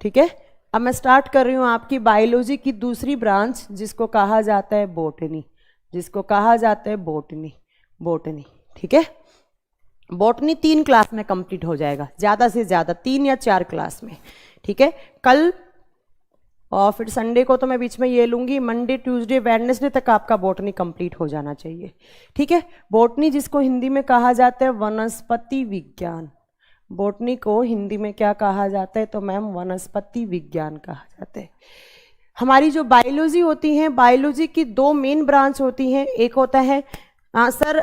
ठीक है। अब मैं स्टार्ट कर रही हूँ आपकी बायोलॉजी की दूसरी ब्रांच, जिसको कहा जाता है बॉटनी, जिसको कहा जाता है बॉटनी। ठीक है, बॉटनी 3 क्लास में कंप्लीट हो जाएगा, ज़्यादा से ज़्यादा 3 या 4 क्लास में। ठीक है, कल और फिर संडे को तो मैं बीच में ये लूँगी, मंडे ट्यूसडे वेडनेसडे तक आपका बॉटनी कंप्लीट हो जाना चाहिए। ठीक है, बॉटनी जिसको हिंदी में कहा जाता है वनस्पति विज्ञान, बॉटनी को हिंदी में क्या कहा जाता है? तो मैम वनस्पति विज्ञान कहा जाता है। हमारी जो बायोलॉजी होती है, बायोलॉजी की 2 मेन ब्रांच होती हैं। एक होता है सर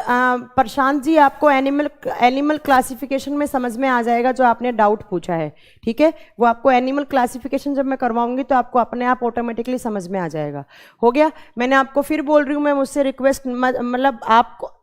प्रशांत जी, आपको एनिमल क्लासिफिकेशन में समझ में आ जाएगा जो आपने डाउट पूछा है। ठीक है, वो आपको एनिमल क्लासिफिकेशन जब मैं करवाऊंगी तो आपको अपने आप ऑटोमेटिकली समझ में आ जाएगा। हो गया, मैंने आपको फिर बोल रही हूँ, मैं मुझसे रिक्वेस्ट मतलब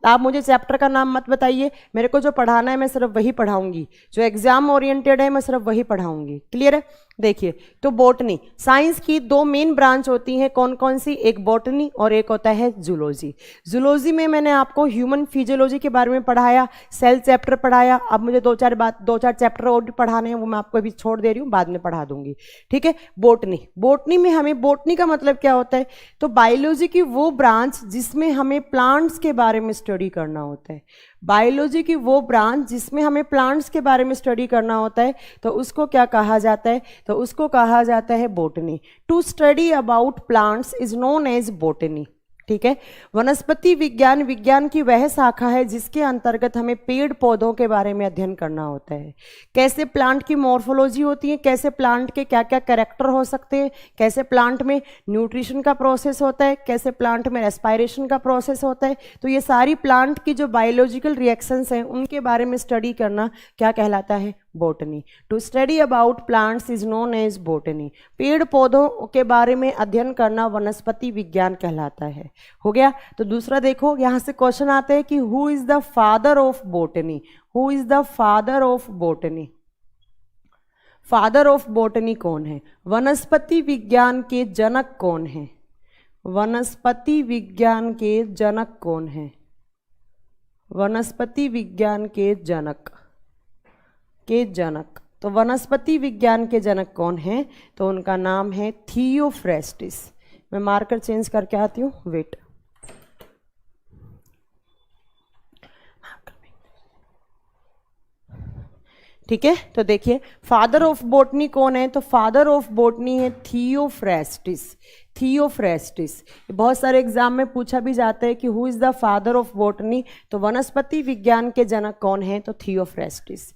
आप मुझे चैप्टर का नाम मत बताइए, मेरे को जो पढ़ाना है मैं सिर्फ वही पढ़ाऊंगी, जो एग्जाम ओरिएंटेड है मैं सिर्फ वही पढ़ाऊंगी। क्लियर है? देखिए, तो बॉटनी साइंस की 2 मेन ब्रांच होती हैं। कौन कौन सी? एक बॉटनी और एक होता है जूलॉजी। जूलॉजी में मैंने आपको ह्यूमन फिजियोलॉजी के बारे में पढ़ाया, सेल चैप्टर पढ़ाया। अब मुझे 2-4 चैप्टर और भी पढ़ाने हैं, वो मैं आपको अभी छोड़ दे रही हूँ, बाद में पढ़ा दूंगी। ठीक है, बॉटनी में हमें, बॉटनी का मतलब क्या होता है? तो बायोलॉजी की वो ब्रांच जिसमें हमें प्लांट्स के बारे में स्टडी करना होता है। बायोलॉजी की वो ब्रांच जिसमें हमें प्लांट्स के बारे में स्टडी करना होता है, तो उसको क्या कहा जाता है? तो उसको कहा जाता है botany. To study about plants is known as botany. ठीक है, वनस्पति विज्ञान विज्ञान की वह शाखा है जिसके अंतर्गत हमें पेड़ पौधों के बारे में अध्ययन करना होता है। कैसे प्लांट की मॉर्फोलॉजी होती है, कैसे प्लांट के क्या क्या कैरेक्टर हो सकते हैं, कैसे प्लांट में न्यूट्रिशन का प्रोसेस होता है, कैसे प्लांट में रेस्पायरेशन का प्रोसेस होता है। तो ये सारी प्लांट की जो बायोलॉजिकल रिएक्शंस हैं उनके बारे में स्टडी करना क्या कहलाता है? Botany. To study about plants is known as botany. पेड़ पौधों के बारे में अध्ययन करना वनस्पति विज्ञान कहलाता है। हो गया, तो दूसरा देखो, यहां से क्वेश्चन आते हैं कि who is the father of botany? Who is the father of botany? Father of botany कौन है? वनस्पति विज्ञान के जनक कौन है? वनस्पति विज्ञान के जनक कौन है? वनस्पति विज्ञान के जनक तो वनस्पति विज्ञान के जनक कौन है? तो उनका नाम है थियोफ्रेस्टिस। मैं मार्कर चेंज करके आती हूँ, वेट। ठीक है, तो देखिए फादर ऑफ बॉटनी कौन है? तो फादर ऑफ बॉटनी है थियोफ्रेस्टिस। थियोफ्रेस्टिस बहुत सारे एग्जाम में पूछा भी जाता है कि who is the father of botany. तो वनस्पति विज्ञान के जनक कौन है? तो थियोफ्रेस्टिस।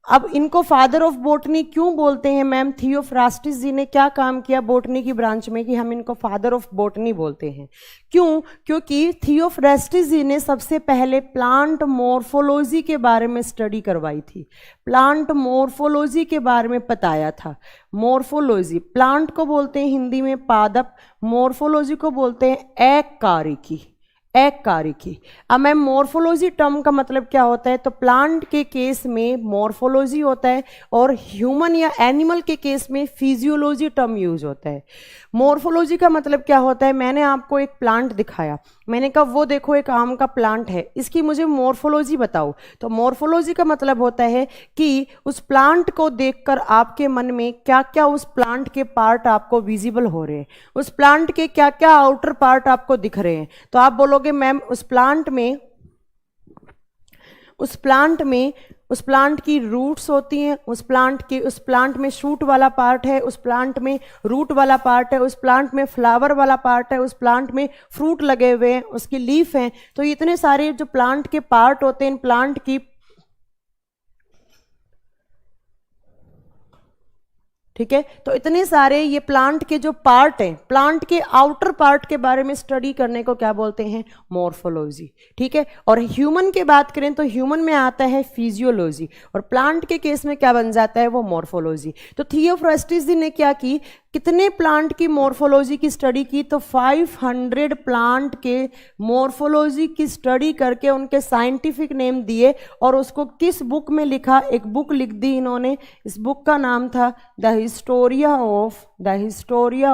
अब इनको फादर ऑफ बॉटनी क्यों बोलते हैं मैम? थियोफ्रास्टिस जी ने क्या काम किया बॉटनी की ब्रांच में कि हम इनको फादर ऑफ बॉटनी बोलते हैं? क्यों? क्योंकि थियोफ्रास्टिस जी ने सबसे पहले प्लांट मॉर्फोलॉजी के बारे में स्टडी करवाई थी, प्लांट मॉर्फोलॉजी के बारे में बताया था। मॉर्फोलॉजी, प्लांट को बोलते हैं हिंदी में पादप, मॉर्फोलॉजी को बोलते हैं एककारिकी। अब मैम मॉर्फोलॉजी टर्म का मतलब क्या होता है? तो प्लांट के केस में मॉर्फोलॉजी होता है और ह्यूमन या एनिमल के केस में फिजियोलॉजी टर्म यूज होता है। मॉर्फोलॉजी का मतलब क्या होता है? मैंने आपको एक प्लांट दिखाया, मैंने कहा वो देखो एक आम का प्लांट है, इसकी मुझे मॉर्फोलॉजी बताओ। तो मॉर्फोलॉजी का मतलब होता है कि उस प्लांट को देखकर आपके मन में क्या क्या उस प्लांट के पार्ट आपको विजिबल हो रहे हैं, उस प्लांट के क्या क्या आउटर पार्ट आपको दिख रहे हैं। तो आप बोलोगे मैम उस प्लांट की रूट्स होती हैं, उस प्लांट में शूट वाला पार्ट है, उस प्लांट में रूट वाला पार्ट है, उस प्लांट में फ्लावर वाला पार्ट है, उस प्लांट में फ्रूट लगे हुए हैं, उसकी लीफ हैं। तो इतने सारे जो प्लांट के पार्ट होते हैं, प्लांट की, ठीक है, तो इतने सारे ये प्लांट के जो पार्ट हैं, प्लांट के आउटर पार्ट के बारे में स्टडी करने को क्या बोलते हैं? मॉर्फोलॉजी। ठीक है, और ह्यूमन की बात करें तो ह्यूमन में आता है फिजियोलॉजी, और प्लांट के केस में क्या बन जाता है? वो मॉर्फोलॉजी। तो थियोफ्रास्टिस जी ने क्या की? कितने प्लांट की मॉर्फोलॉजी की स्टडी की? तो 500 प्लांट के मॉर्फोलॉजी की स्टडी करके उनके साइंटिफिक नेम दिए और उसको किस बुक में लिखा? एक बुक लिख दी इन्होंने। इस बुक का नाम था the Historia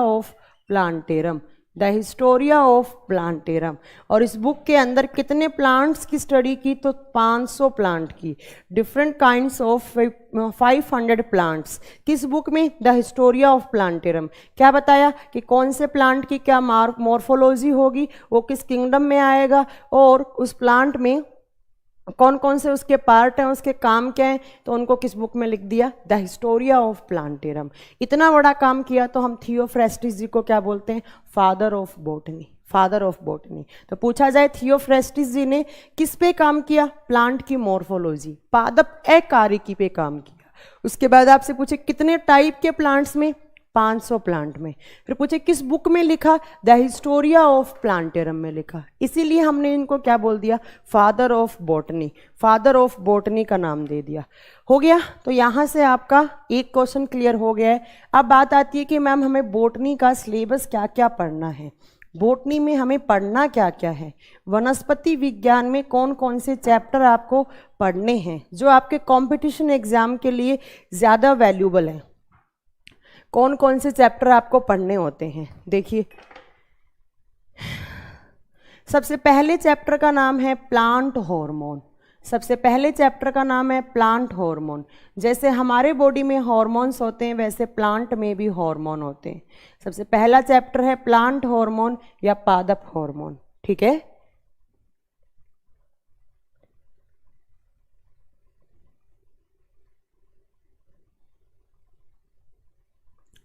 of plantarum. The Historia of plantarum. और इस बुक के अंदर कितने प्लांट्स की स्टडी की, तो 500 प्लांट की, डिफरेंट काइंड्स ऑफ 500 प्लांट्स। किस बुक में, द हिस्टोरिया ऑफ प्लांटेरम। क्या बताया कि कौन से प्लांट की क्या मॉर्फोलॉजी होगी, वो किस किंगडम में आएगा, और उस प्लांट में कौन कौन से उसके पार्ट हैं, उसके काम क्या हैं, तो उनको किस बुक में लिख दिया, द हिस्टोरिया ऑफ प्लांटेरम। इतना बड़ा काम किया तो हम थियोफ्रेस्टिस जी को क्या बोलते हैं, father of botany, father of botany. तो पूछा जाए थियोफ्रेस्टिस जी ने किस पे काम किया, प्लांट की मॉर्फोलॉजी, पादप अकारिकी पे काम किया। उसके बाद आपसे पूछे कितने टाइप के प्लांट्स में, 500 प्लांट में। फिर पूछे किस बुक में लिखा, द हिस्टोरिया ऑफ प्लांटेरम में लिखा। इसीलिए हमने इनको क्या बोल दिया, father of botany, father of botany का नाम दे दिया। हो गया। तो यहाँ से आपका एक क्वेश्चन क्लियर हो गया है। अब बात आती है कि मैम हमें बॉटनी का सिलेबस क्या क्या पढ़ना है, बॉटनी में हमें पढ़ना क्या क्या है, वनस्पति विज्ञान में कौन कौन से चैप्टर आपको पढ़ने हैं जो आपके कंपटीशन एग्जाम के लिए ज़्यादा वैल्यूबल हैं। कौन कौन से चैप्टर आपको पढ़ने होते हैं, देखिए सबसे पहले चैप्टर का नाम है प्लांट हार्मोन। सबसे पहले चैप्टर का नाम है प्लांट हार्मोन। जैसे हमारे बॉडी में हार्मोन्स होते हैं वैसे प्लांट में भी हार्मोन होते हैं। सबसे पहला चैप्टर है प्लांट हार्मोन या पादप हार्मोन, ठीक है।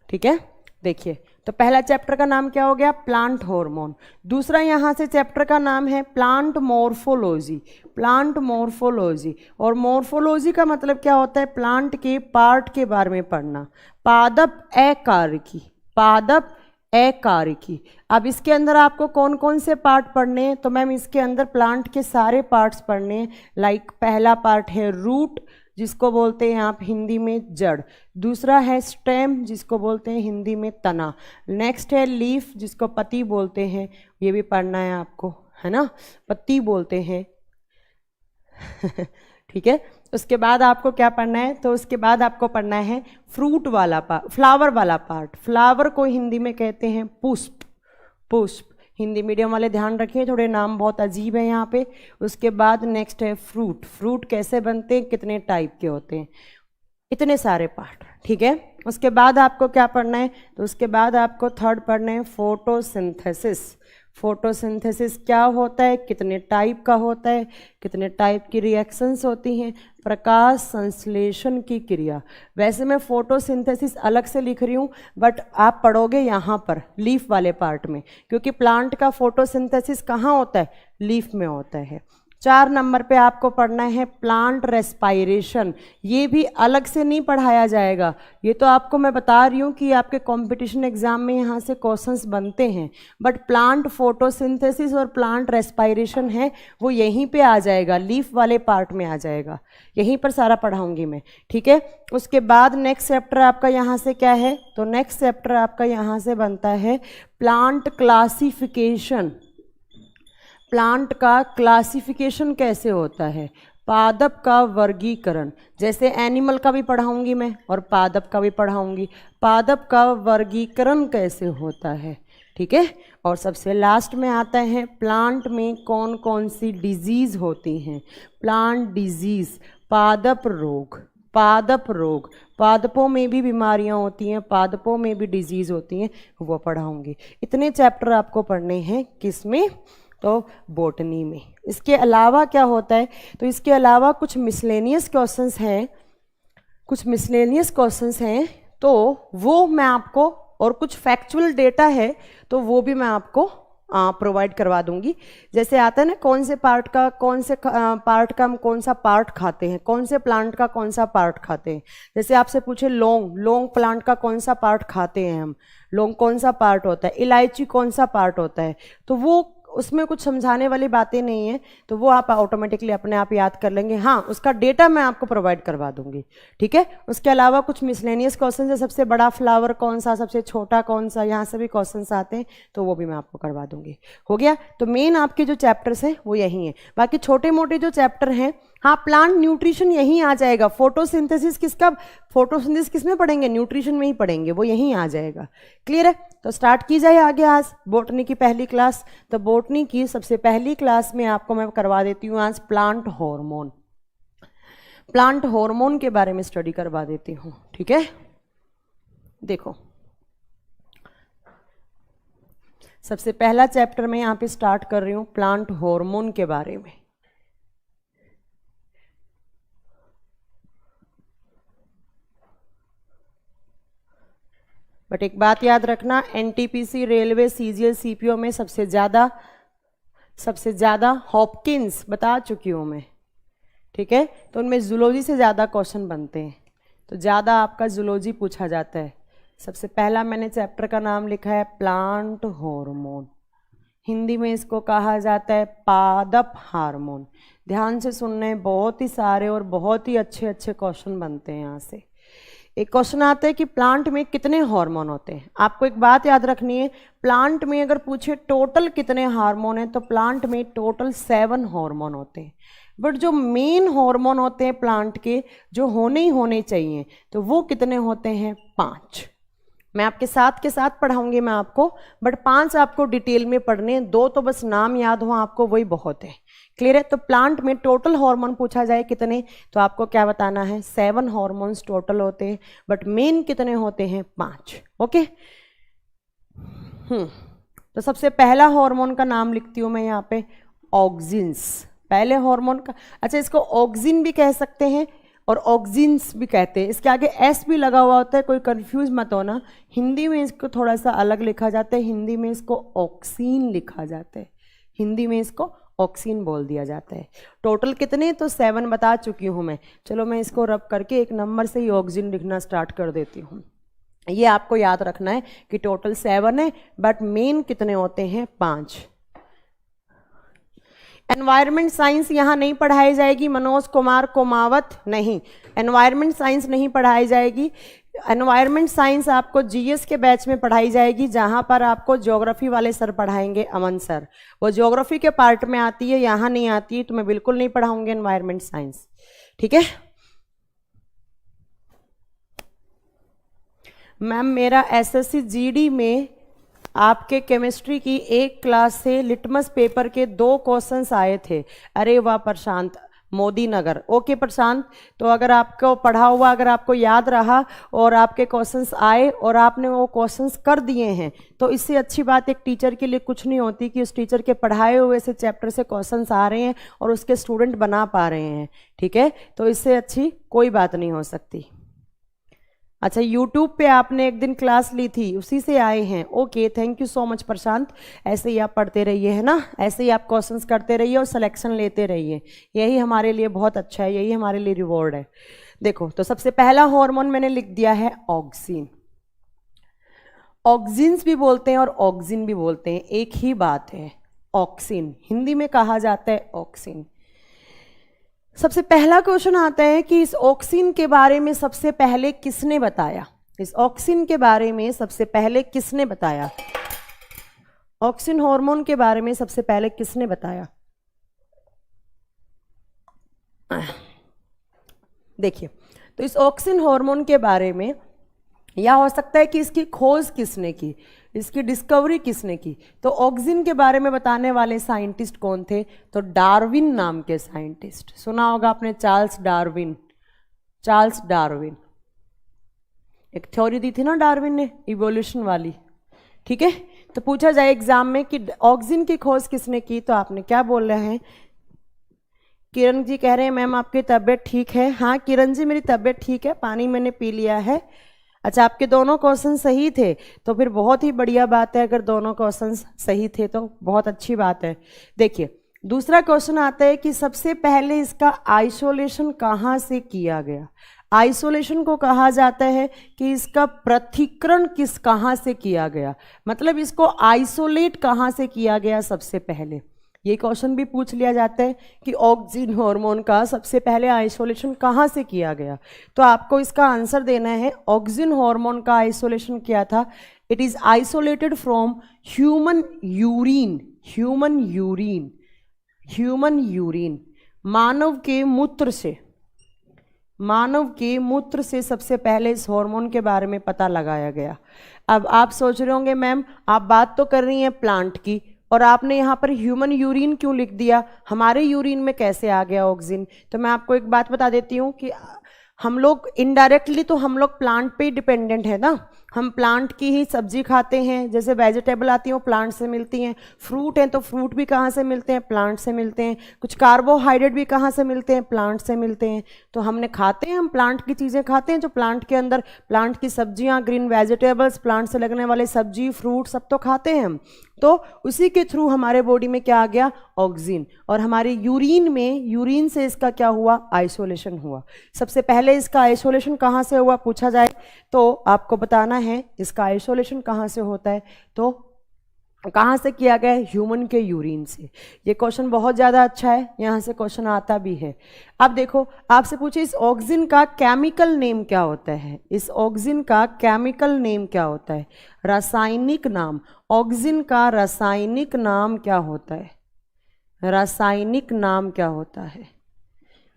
ठीक है, देखिए तो पहला चैप्टर का नाम क्या हो गया, प्लांट हार्मोन। दूसरा यहाँ से चैप्टर का नाम है प्लांट मॉर्फोलॉजी, प्लांट मॉर्फोलॉजी। और मॉर्फोलॉजी का मतलब क्या होता है, प्लांट के पार्ट के बारे में पढ़ना। पादप अकारिकी, पादप अकारिकी। अब इसके अंदर आपको कौन कौन से पार्ट पढ़ने हैं, तो मैम इसके अंदर प्लांट के सारे पार्ट्स पढ़ने हैं। लाइक पहला पार्ट है रूट, जिसको बोलते हैं आप हिंदी में जड़। दूसरा है स्टेम, जिसको बोलते हैं हिंदी में तना। नेक्स्ट है लीफ, जिसको पत्ती बोलते हैं, ये भी पढ़ना है आपको, है ना, पत्ती बोलते हैं ठीक है। उसके बाद आपको क्या पढ़ना है, तो उसके बाद आपको पढ़ना है फ्रूट वाला पार्ट, फ्लावर वाला पार्ट। फ्लावर को हिंदी में कहते हैं पुष्प, पुष्प। हिंदी मीडियम वाले ध्यान रखिए, थोड़े नाम बहुत अजीब है यहाँ पे। उसके बाद नेक्स्ट है फ्रूट, फ्रूट कैसे बनते हैं, कितने टाइप के होते हैं, इतने सारे पार्ट, ठीक है। उसके बाद आपको क्या पढ़ना है, तो उसके बाद आपको थर्ड पढ़ना है फोटोसिंथेसिस। फोटोसिंथेसिस क्या होता है, कितने टाइप का होता है, कितने टाइप की रिएक्शंस होती हैं, प्रकाश संश्लेषण की क्रिया। वैसे मैं फोटोसिंथेसिस अलग से लिख रही हूँ, बट आप पढ़ोगे यहाँ पर लीफ वाले पार्ट में, क्योंकि प्लांट का फोटोसिंथेसिस कहाँ होता है, लीफ में होता है। 4 नंबर पे आपको पढ़ना है प्लांट रेस्पायरेशन। ये भी अलग से नहीं पढ़ाया जाएगा, ये तो आपको मैं बता रही हूँ कि आपके कंपटीशन एग्जाम में यहाँ से क्वेश्चंस बनते हैं। बट प्लांट फोटोसिंथेसिस और प्लांट रेस्पायरेशन है वो यहीं पे आ जाएगा, लीफ वाले पार्ट में आ जाएगा, यहीं पर सारा पढ़ाऊँगी मैं, ठीक है। उसके बाद नेक्स्ट चैप्टर आपका यहाँ से क्या है, तो नेक्स्ट चैप्टर आपका यहाँ से बनता है प्लांट क्लासिफिकेशन। प्लांट का क्लासिफिकेशन कैसे होता है, पादप का वर्गीकरण। जैसे एनिमल का भी पढ़ाऊंगी मैं और पादप का भी पढ़ाऊंगी, पादप का वर्गीकरण कैसे होता है, ठीक है। और सबसे लास्ट में आता है प्लांट में कौन कौन सी डिजीज होती हैं, प्लांट डिजीज, पादप रोग, पादप रोग, पादपों में भी बीमारियां होती हैं, पादपों में भी डिजीज होती हैं, वो पढ़ाऊंगी। इतने चैप्टर आपको पढ़ने हैं, किस में, तो बॉटनी में। इसके अलावा क्या होता है, तो इसके अलावा कुछ मिसलेनियस क्वेश्चंस हैं, कुछ मिसलेनियस क्वेश्चंस हैं, तो वो मैं आपको, और कुछ फैक्चुअल डेटा है तो वो भी मैं आपको प्रोवाइड करवा दूंगी। जैसे आता है ना कौन से पार्ट का, कौन से पार्ट का हम कौन सा पार्ट खाते हैं, कौन से प्लांट का कौन सा पार्ट खाते हैं। जैसे आपसे पूछे लौंग, लौंग प्लांट का कौन सा पार्ट खाते हैं हम, लौंग कौन सा पार्ट होता है, इलायची कौन सा पार्ट होता है, तो वो उसमें कुछ समझाने वाली बातें नहीं है, तो वो आप ऑटोमेटिकली अपने आप याद कर लेंगे। हाँ, उसका डेटा मैं आपको प्रोवाइड करवा दूंगी, ठीक है। उसके अलावा कुछ मिसलेनियस क्वेश्चन है, सबसे बड़ा फ्लावर कौन सा, सबसे छोटा कौन सा, यहाँ से भी क्वेश्चंस आते हैं, तो वो भी मैं आपको करवा दूंगी। हो गया, तो मेन आपके जो चैप्टर्स हैं वो यही हैं। बाकी छोटे मोटे जो चैप्टर हैं हाँ, प्लांट न्यूट्रिशन यहीं आ जाएगा। फोटोसिंथेसिस किसका, फोटोसिंथेसिस किसमें पढ़ेंगे, न्यूट्रिशन में ही पढ़ेंगे, वो यहीं आ जाएगा। क्लियर है? तो स्टार्ट की जाए आगे आज बोटनी की पहली क्लास। तो बोटनी की सबसे पहली क्लास में आपको मैं करवा देती हूँ आज प्लांट हार्मोन। प्लांट हार्मोन के बारे में स्टडी करवा देती हूँ, ठीक है। देखो, सबसे पहला चैप्टर मैं यहाँ पे स्टार्ट कर रही हूँ प्लांट हार्मोन के बारे में। बट एक बात याद रखना, एनटीपीसी, रेलवे, सीजीएल, सीपीओ में सबसे ज़्यादा हॉपकिंस बता चुकी हूँ मैं, ठीक है। तो उनमें जूलॉजी से ज़्यादा क्वेश्चन बनते हैं, तो ज़्यादा आपका जूलॉजी पूछा जाता है। सबसे पहला मैंने चैप्टर का नाम लिखा है प्लांट हार्मोन, हिंदी में इसको कहा जाता है पादप हार्मोन। ध्यान से सुनना है, बहुत ही सारे और बहुत ही अच्छे अच्छे क्वेश्चन बनते हैं यहाँ से। एक क्वेश्चन आता है कि प्लांट में कितने हार्मोन होते हैं। आपको एक बात याद रखनी है, प्लांट में अगर पूछे टोटल कितने हार्मोन हैं, तो प्लांट में टोटल 7 हार्मोन होते हैं। बट जो मेन हार्मोन होते हैं प्लांट के, जो होने ही होने चाहिए, तो वो कितने होते हैं, 5। मैं आपके साथ के साथ पढ़ाऊंगी मैं आपको, बट 5 आपको डिटेल में पढ़ने, 2 तो बस नाम याद हो आपको, वही बहुत है। क्लियर है? तो प्लांट में टोटल हार्मोन पूछा जाए कितने, तो आपको क्या बताना है, 7 हार्मोन्स टोटल होते हैं, बट मेन कितने होते हैं, 5। ओके। तो सबसे पहला हार्मोन का नाम लिखती हूँ मैं यहाँ पे, ऑक्सिन्स। पहले हार्मोन का, अच्छा, इसको ऑक्सिन भी कह सकते हैं और ऑक्सिन्स भी कहते हैं। इसके आगे एस भी लगा हुआ होता है, कोई कंफ्यूज मत होना। हिंदी में इसको थोड़ा सा अलग लिखा जाता है, हिंदी में इसको ऑक्सीन लिखा जाता है, हिंदी में इसको ऑक्सीन बोल दिया जाता है। टोटल कितने, तो 7 बता चुकी हूँ मैं। चलो मैं इसको रब करके एक नंबर से ही ऑक्सीन लिखना स्टार्ट कर देती हूँ। ये आपको याद रखना है कि टोटल 7 है, बट मेन कितने होते हैं, 5। एनवायरमेंट साइंस यहाँ नहीं पढ़ाई जाएगी, मनोज कुमार कुमावत, नहीं, एनवायरमेंट साइंस नहीं पढ़ाई जाएगी। एनवायरमेंट साइंस आपको जीएस के बैच में पढ़ाई जाएगी, जहाँ पर आपको ज्योग्राफी वाले सर पढ़ाएंगे, अमन सर। वो ज्योग्राफी के पार्ट में आती है, यहाँ नहीं आती है, तो मैं बिल्कुल नहीं पढ़ाऊंगी एनवायरमेंट साइंस, ठीक है। मैम, मेरा एसएससी जीडी में आपके केमिस्ट्री की एक क्लास से लिटमस पेपर के 2 क्वेश्चंस आए थे। अरे वाह प्रशांत, मोदी नगर। ओके प्रशांत, तो अगर आपको पढ़ा हुआ, अगर आपको याद रहा और आपके क्वेश्चंस आए और आपने वो क्वेश्चंस कर दिए हैं, तो इससे अच्छी बात एक टीचर के लिए कुछ नहीं होती कि उस टीचर के पढ़ाए हुए से चैप्टर से क्वेश्चंस आ रहे हैं और उसके स्टूडेंट बना पा रहे हैं, ठीक है। तो इससे अच्छी कोई बात नहीं हो सकती। अच्छा, YouTube पे आपने एक दिन क्लास ली थी, उसी से आए हैं। Okay, thank you so much Prashant. ऐसे ही आप पढ़ते रहिए, है ना, ऐसे ही आप क्वेश्चंस करते रहिए और सिलेक्शन लेते रहिए, यही हमारे लिए बहुत अच्छा है, यही हमारे लिए रिवॉर्ड है। देखो, तो सबसे पहला हार्मोन मैंने लिख दिया है ऑक्सीन। ऑक्सिन्स भी बोलते हैं और ऑक्सिन भी बोलते हैं, एक ही बात है, ऑक्सीन, हिंदी में कहा जाता है ऑक्सीन। सबसे पहला क्वेश्चन आता है कि इस ऑक्सीन के बारे में सबसे पहले किसने बताया, इस ऑक्सीन के बारे में सबसे पहले किसने बताया, ऑक्सीन हार्मोन के बारे में सबसे पहले किसने बताया। देखिए, तो इस ऑक्सीन हार्मोन के बारे में या हो सकता है कि इसकी खोज किसने की, इसकी डिस्कवरी किसने की। तो ऑक्सीन के बारे में बताने वाले साइंटिस्ट कौन थे, तो डार्विन नाम के साइंटिस्ट। सुना होगा आपने चार्ल्स डार्विन, चार्ल्स डार्विन। एक थ्योरी दी थी ना डार्विन ने, इवोल्यूशन वाली, ठीक है। तो पूछा जाए एग्जाम में कि ऑक्सीन की खोज किसने की, तो आपने क्या बोल रहे हैं। किरण जी कह रहे हैं मैम आपकी तबीयत ठीक है। हाँ किरण जी, मेरी तबीयत ठीक है, पानी मैंने पी लिया है। अच्छा, आपके दोनों क्वेश्चन सही थे, तो फिर बहुत ही बढ़िया बात है। अगर दोनों क्वेश्चन सही थे तो बहुत अच्छी बात है। देखिए, दूसरा क्वेश्चन आता है कि सबसे पहले इसका आइसोलेशन कहाँ से किया गया। आइसोलेशन को कहा जाता है कि इसका पृथक्करण कहाँ से किया गया, मतलब इसको आइसोलेट कहाँ से किया गया सबसे पहले। ये क्वेश्चन भी पूछ लिया जाता है कि ऑक्सीन हार्मोन का सबसे पहले आइसोलेशन कहाँ से किया गया। तो आपको इसका आंसर देना है, ऑक्सीन हार्मोन का आइसोलेशन किया था, it is isolated from human urine. Human urine, human urine, मानव के मूत्र से, मानव के मूत्र से सबसे पहले इस हार्मोन के बारे में पता लगाया गया। अब आप सोच रहे होंगे मैम आप बात तो कर रही हैं प्लांट की और आपने यहाँ पर ह्यूमन यूरिन क्यों लिख दिया, हमारे यूरिन में कैसे आ गया ऑक्सीजन? तो मैं आपको एक बात बता देती हूँ कि हम लोग इनडायरेक्टली तो हम लोग प्लांट पे ही डिपेंडेंट है ना, हम प्लांट की ही सब्जी खाते हैं, जैसे वेजिटेबल आती हैं वो प्लांट से मिलती हैं, फ्रूट हैं तो फ्रूट भी कहाँ से मिलते हैं, प्लांट से मिलते हैं, कुछ कार्बोहाइड्रेट भी कहाँ से मिलते हैं, प्लांट से मिलते हैं। तो हमने खाते हैं, हम प्लांट की चीज़ें खाते हैं, जो प्लांट के अंदर प्लांट की सब्जियाँ, ग्रीन वेजिटेबल्स, प्लांट से लगने वाले सब्जी फ्रूट सब तो खाते हैं हम। तो उसी के थ्रू हमारे बॉडी में क्या आ गया, ऑक्सीजन, और हमारे यूरिन में, यूरिन से इसका क्या हुआ, आइसोलेशन हुआ। सबसे पहले इसका आइसोलेशन कहाँ से हुआ पूछा जाए तो आपको बताना है इसका आइसोलेशन कहाँ से होता है, तो कहाँ से किया गया है, ह्यूमन के यूरिन से। ये क्वेश्चन बहुत ज़्यादा अच्छा है, यहाँ से क्वेश्चन आता भी है। अब देखो आपसे पूछे इस ऑक्सीजन का केमिकल नेम क्या होता है, इस ऑक्सीजन का केमिकल नेम क्या होता है, रासायनिक नाम, ऑक्सीजन का रासायनिक नाम क्या होता है, रासायनिक नाम क्या होता है?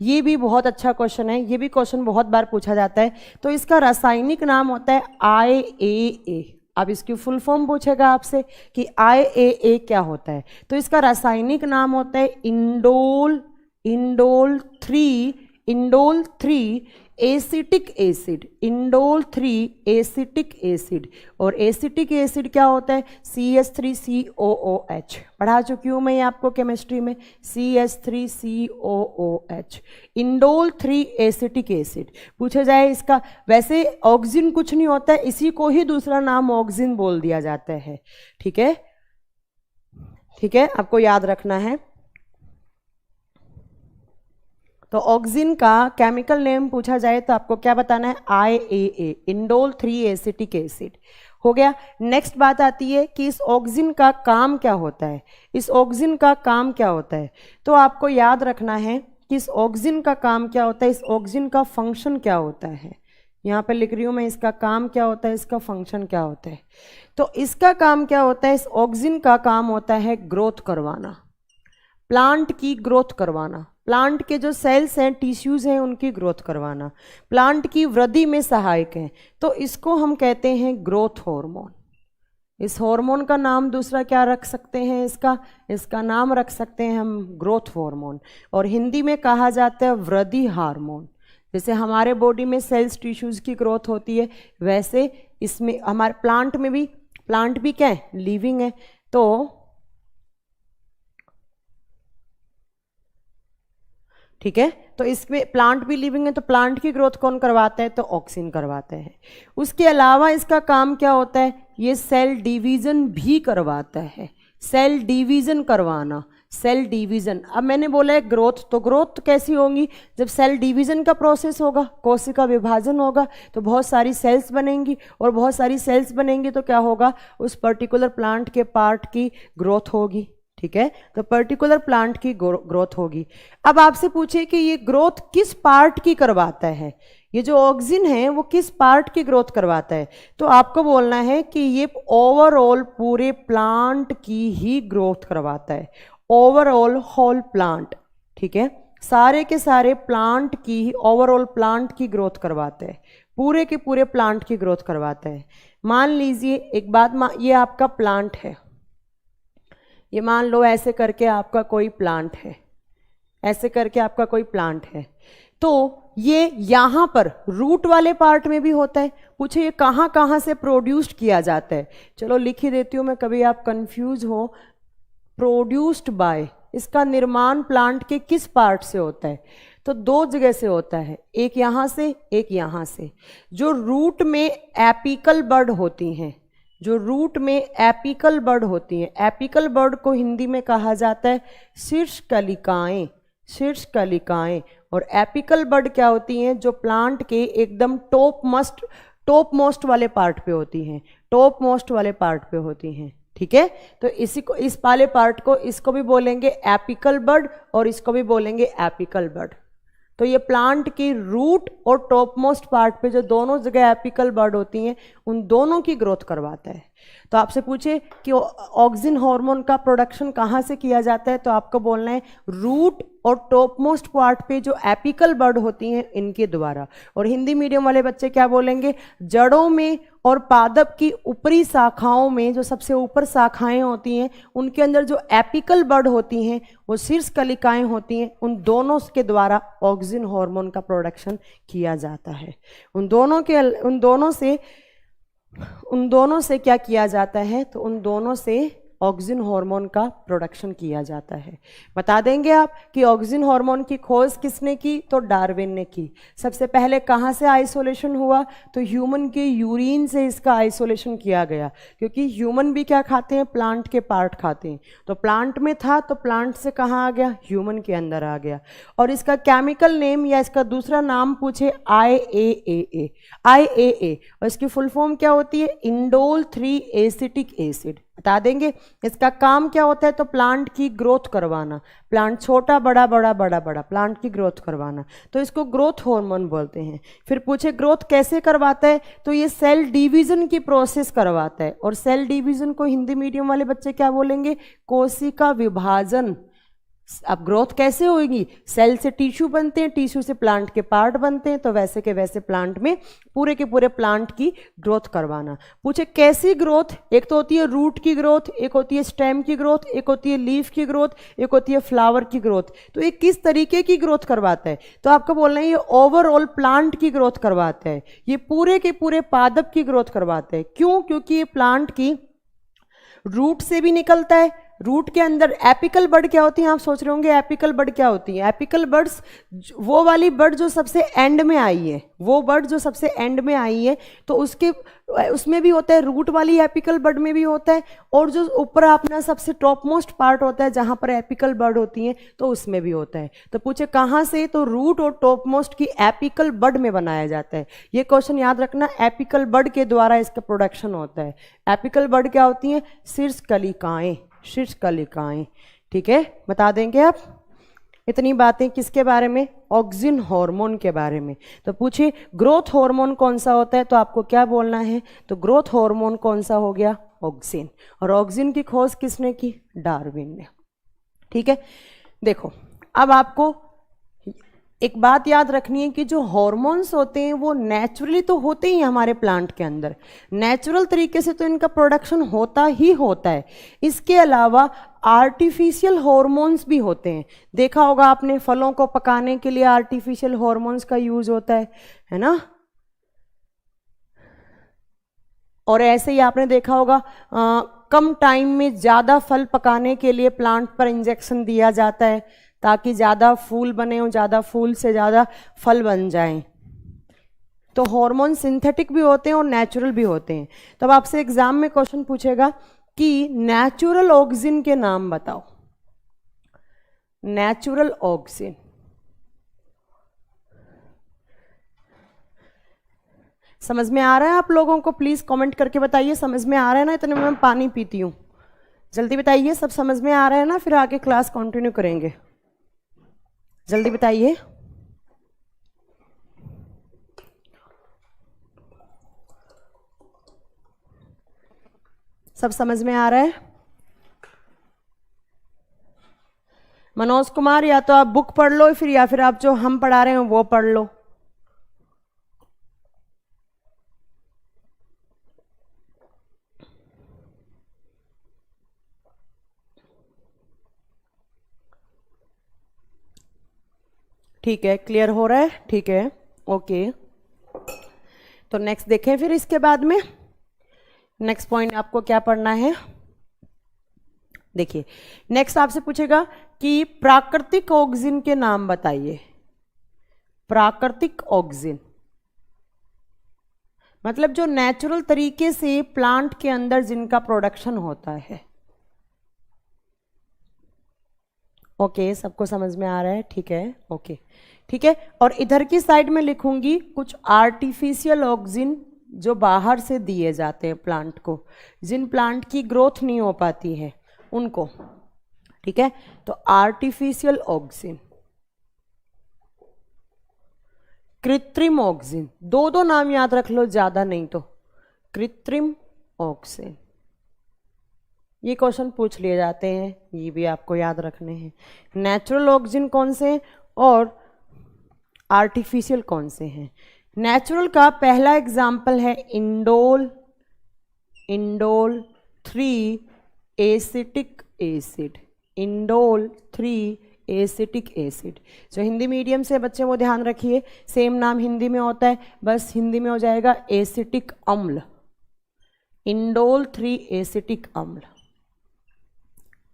ये भी बहुत अच्छा क्वेश्चन है, ये भी क्वेश्चन बहुत बार पूछा जाता है। तो इसका रासायनिक नाम होता है IAA। अब इसकी फुल फॉर्म पूछेगा आपसे कि IAA क्या होता है, तो इसका रासायनिक नाम होता है indole 3 acetic acid, indole 3 acetic acid. और एसिटिक एसिड क्या होता है, CH3COOH। पढ़ा चुकी हूँ मैं ये आपको केमिस्ट्री में, CH3COOH, इंडोल 3 एसिटिक एसिड। पूछा जाए इसका, वैसे ऑक्सीजन कुछ नहीं होता है, इसी को ही दूसरा नाम ऑक्सीजन बोल दिया जाता है। ठीक है, ठीक है, आपको याद रखना है। तो ऑक्सीजन का केमिकल नेम पूछा जाए तो आपको क्या बताना है, IAA, इंडोल 3 एसिटिक एसिड। हो गया। नेक्स्ट बात आती है कि इस ऑक्सीजन का काम क्या होता है, इस ऑक्सीजन का काम क्या होता है? तो आपको याद रखना है कि इस ऑक्सीजन का काम क्या होता है, इस ऑक्सीजन का फंक्शन क्या होता है। यहाँ पे लिख रही हूँ मैं, इसका काम क्या होता है, इसका फंक्शन क्या होता है। तो इसका काम क्या होता है, इस ऑक्सीजन का काम होता है ग्रोथ करवाना, प्लांट की ग्रोथ करवाना, प्लांट के जो सेल्स हैं, टिश्यूज हैं, उनकी ग्रोथ करवाना, प्लांट की वृद्धि में सहायक है। तो इसको हम कहते हैं ग्रोथ हार्मोन। इस हार्मोन का नाम दूसरा क्या रख सकते हैं, इसका नाम रख सकते हैं हम ग्रोथ हार्मोन, और हिंदी में कहा जाता है वृद्धि हार्मोन। जैसे हमारे बॉडी में सेल्स टिश्यूज की ग्रोथ होती है, वैसे इसमें हमारे प्लांट में भी, प्लांट भी क्या है, लिविंग है। तो ठीक है, तो इसमें प्लांट भी लिविंग है, तो प्लांट की ग्रोथ कौन करवाता है, तो ऑक्सीजन करवाता है। उसके अलावा इसका काम क्या होता है, ये सेल डिवीजन भी करवाता है, सेल डिवीजन करवाना, सेल डिवीजन। अब मैंने बोला है ग्रोथ, तो ग्रोथ कैसी होगी, जब सेल डिवीजन का प्रोसेस होगा, कोशिका विभाजन होगा, तो बहुत सारी सेल्स बनेंगी, और बहुत सारी सेल्स बनेंगी तो क्या होगा, उस पर्टिकुलर प्लांट के पार्ट की ग्रोथ होगी। ठीक है, तो पर्टिकुलर प्लांट की ग्रोथ होगी। अब आपसे पूछे कि ये ग्रोथ किस पार्ट की करवाता है, ये जो ऑक्सीजन है वो किस पार्ट की ग्रोथ करवाता है, तो आपको बोलना है कि ये ओवरऑल पूरे प्लांट की ही ग्रोथ करवाता है, ओवरऑल होल प्लांट। ठीक है, सारे के सारे प्लांट की ही, ओवरऑल प्लांट की ग्रोथ करवाता है, पूरे के पूरे प्लांट की ग्रोथ करवाता है। मान लीजिए एक बात, ये आपका प्लांट है, ये मान लो ऐसे करके आपका कोई प्लांट है, ऐसे करके आपका कोई प्लांट है, तो ये यहाँ पर रूट वाले पार्ट में भी होता है। पूछे ये कहाँ कहाँ से प्रोड्यूस्ड किया जाता है, चलो लिख ही देती हूँ मैं, कभी आप कंफ्यूज हो। प्रोड्यूस्ड बाय, इसका निर्माण प्लांट के किस पार्ट से होता है, तो दो जगह से होता है, एक यहाँ से, एक यहाँ से। जो रूट में एपिकल बड होती हैं, जो रूट में एपिकल बड होती हैं, एपिकल बड को हिंदी में कहा जाता है शीर्ष कलिकाएं, शीर्ष कलिकाएं। और एपिकल बड क्या होती हैं, जो प्लांट के एकदम टॉप मोस्ट वाले पार्ट पे होती हैं, टॉप मोस्ट वाले पार्ट पे होती हैं। ठीक है, तो इसी को, इस वाले पार्ट को, इसको भी बोलेंगे एपिकल बड और इसको भी बोलेंगे एपिकल बड। तो ये प्लांट की रूट और टॉप मोस्ट पार्ट पे जो दोनों जगह एपिकल बड होती हैं उन दोनों की ग्रोथ करवाता है। तो आपसे पूछे कि ऑक्सिन हार्मोन का प्रोडक्शन कहाँ से किया जाता है, तो आपको बोलना है रूट और टॉप मोस्ट पार्ट पे जो एपिकल बड होती हैं इनके द्वारा। और हिंदी मीडियम वाले बच्चे क्या बोलेंगे, जड़ों में और पादप की ऊपरी शाखाओं में जो सबसे ऊपर शाखाएं होती हैं उनके अंदर जो एपिकल बड होती हैं वो शीर्ष कलिकाएं होती हैं, उन दोनों के द्वारा ऑक्सिन हार्मोन का प्रोडक्शन किया जाता है। उन दोनों से क्या किया जाता है, तो उन दोनों से ऑक्सिन हार्मोन का प्रोडक्शन किया जाता है। बता देंगे आप कि ऑक्सिन हार्मोन की खोज किसने की, तो डार्विन ने की। सबसे पहले कहाँ से आइसोलेशन हुआ, तो ह्यूमन के यूरिन से इसका आइसोलेशन किया गया, क्योंकि ह्यूमन भी क्या खाते हैं, प्लांट के पार्ट खाते हैं। तो प्लांट में था तो प्लांट से कहाँ आ गया, ह्यूमन के अंदर आ गया। और इसका केमिकल नेम या इसका दूसरा नाम पूछे IAA, और इसकी फुल फॉर्म क्या होती है, इंडोल 3 एसिटिक एसिड। बता देंगे इसका काम क्या होता है, तो प्लांट की ग्रोथ करवाना, प्लांट छोटा बड़ा बड़ा बड़ा बड़ा प्लांट की ग्रोथ करवाना, तो इसको ग्रोथ हार्मोन बोलते हैं। फिर पूछे ग्रोथ कैसे करवाता है, तो ये सेल डिवीजन की प्रोसेस करवाता है। और सेल डिवीजन को हिंदी मीडियम वाले बच्चे क्या बोलेंगे, कोशिका विभाजन। अब ग्रोथ कैसे होगी, सेल से टिश्यू बनते हैं, टिश्यू से प्लांट के पार्ट बनते हैं, तो वैसे के वैसे प्लांट में पूरे के पूरे प्लांट की ग्रोथ करवाना। पूछे कैसी ग्रोथ, एक तो होती है रूट की ग्रोथ, एक होती है स्टेम की ग्रोथ, एक होती है लीफ की ग्रोथ, एक होती है फ्लावर की ग्रोथ। तो ये किस तरीके की ग्रोथ करवाता है, तो आपको बोलना है ये ओवरऑल प्लांट की ग्रोथ करवाता है, ये पूरे के पूरे पादप की ग्रोथ करवाता है। क्यों, क्योंकि ये प्लांट की रूट से भी निकलता है। रूट के अंदर एपिकल बड क्या होती है, आप सोच रहे होंगे एपिकल बड क्या होती है। एपिकल बड्स वो वाली बड जो सबसे एंड में आई है, वो बड जो सबसे एंड में आई है, तो उसमें भी होता है, रूट वाली एपिकल बड में भी होता है, और जो ऊपर अपना सबसे टॉप मोस्ट पार्ट होता है जहां पर एपिकल बड होती है तो उसमें भी होता है। तो पूछे कहां से, तो रूट और टॉप मोस्ट की एपिकल बड में बनाया जाता है। ये क्वेश्चन याद रखना, एपिकल बड के द्वारा इसका प्रोडक्शन होता है। एपिकल बड क्या होती है, शीर्ष कलिकाएं, शीर्ष कलिकाएं। ठीक है, बता देंगे आप इतनी बातें किसके बारे में, ऑक्सिन हार्मोन के बारे में। तो पूछिए ग्रोथ हार्मोन कौन सा होता है, तो आपको क्या बोलना है, तो ग्रोथ हार्मोन कौन सा हो गया, ऑक्सिन। और ऑक्सिन की खोज किसने की, डार्विन ने। ठीक है, देखो अब आपको एक बात याद रखनी है कि जो हॉर्मोन्स होते हैं वो नेचुरली तो होते ही हमारे प्लांट के अंदर, नेचुरल तरीके से तो इनका प्रोडक्शन होता ही होता है। इसके अलावा आर्टिफिशियल हॉर्मोन्स भी होते हैं। देखा होगा आपने, फलों को पकाने के लिए आर्टिफिशियल हॉर्मोन्स का यूज होता है ना। और ऐसे ही आपने देखा होगा कम टाइम में ज़्यादा फल पकाने के लिए प्लांट पर इंजेक्शन दिया जाता है ताकि ज़्यादा फूल बने और ज़्यादा फूल से ज़्यादा फल बन जाएं। तो हार्मोन सिंथेटिक भी होते हैं और नेचुरल भी होते हैं। तब आपसे एग्जाम में क्वेश्चन पूछेगा कि नेचुरल ऑक्सिन के नाम बताओ। नेचुरल ऑक्सिन, समझ में आ रहा है आप लोगों को? प्लीज कमेंट करके बताइए समझ में आ रहा है ना, इतने में मैं पानी पीती हूँ। जल्दी बताइए, सब समझ में आ रहा है ना, फिर आगे क्लास कंटिन्यू करेंगे। जल्दी बताइए। सब समझ में आ रहा है? मनोज कुमार, या तो आप बुक पढ़ लो फिर, या फिर आप जो हम पढ़ा रहे हैं वो पढ़ लो। ठीक है, क्लियर हो रहा है? ठीक है, ओके। तो नेक्स्ट देखें फिर इसके बाद में नेक्स्ट पॉइंट आपको क्या पढ़ना है। देखिए नेक्स्ट आपसे पूछेगा कि प्राकृतिक ऑक्सिन के नाम बताइए। प्राकृतिक ऑक्सिन मतलब जो नेचुरल तरीके से प्लांट के अंदर जिनका प्रोडक्शन होता है। ओके, सबको समझ में आ रहा है? ठीक है, ओके, ठीक है। और इधर की साइड में लिखूंगी कुछ आर्टिफिशियल ऑक्सिन जो बाहर से दिए जाते हैं प्लांट को, जिन प्लांट की ग्रोथ नहीं हो पाती है उनको। ठीक है, तो आर्टिफिशियल ऑक्सिन, कृत्रिम ऑक्सीजन, दो दो नाम याद रख लो, ज्यादा नहीं तो। कृत्रिम ऑक्सीजन, ये क्वेश्चन पूछ लिए जाते हैं, ये भी आपको याद रखने हैं। नेचुरल ऑक्सीजन कौन से और आर्टिफिशियल कौन से हैं? नेचुरल का पहला एग्जाम्पल है indole, indole 3 acetic acid, indole 3 acetic acid. जो हिंदी मीडियम से बच्चे वो ध्यान रखिए, सेम नाम हिंदी में होता है, बस हिंदी में हो जाएगा एसिटिक अम्ल, इंडोल 3 एसिटिक अम्ल,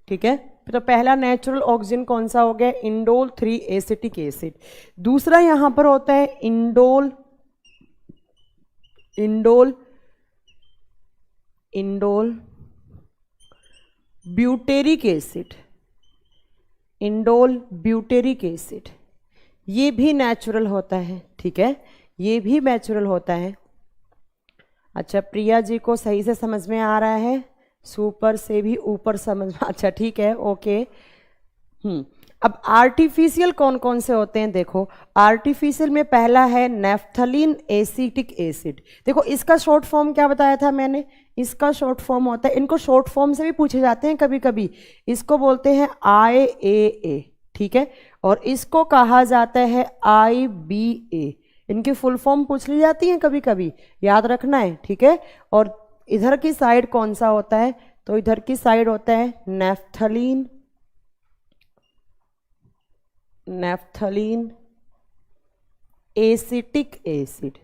ठीक है। तो पहला नेचुरल ऑक्सीजन कौन सा हो गया? Indole 3 acetic acid. दूसरा यहां पर होता है indole, indole, indole butyric acid, indole butyric acid, ये भी नेचुरल होता है, ठीक है, ये भी नेचुरल होता है। अच्छा, प्रिया जी को सही से समझ में आ रहा है, सुपर से भी ऊपर समझ, अच्छा ठीक है, ओके। अब आर्टिफिशियल कौन कौन से होते हैं? देखो, आर्टिफिशियल में पहला है नेफ्थलीन एसिटिक एसिड। देखो इसका शॉर्ट फॉर्म क्या बताया था मैंने, इसका शॉर्ट फॉर्म होता है, इनको शॉर्ट फॉर्म से भी पूछे जाते हैं कभी कभी, इसको बोलते हैं IAA, ठीक है, और इसको कहा जाता है IBA। इनकी फुल फॉर्म पूछ ली जाती है कभी कभी, याद रखना है, ठीक है। और इधर की साइड कौन सा होता है? तो इधर की साइड होता है naphthalene, naphthalene acetic acid,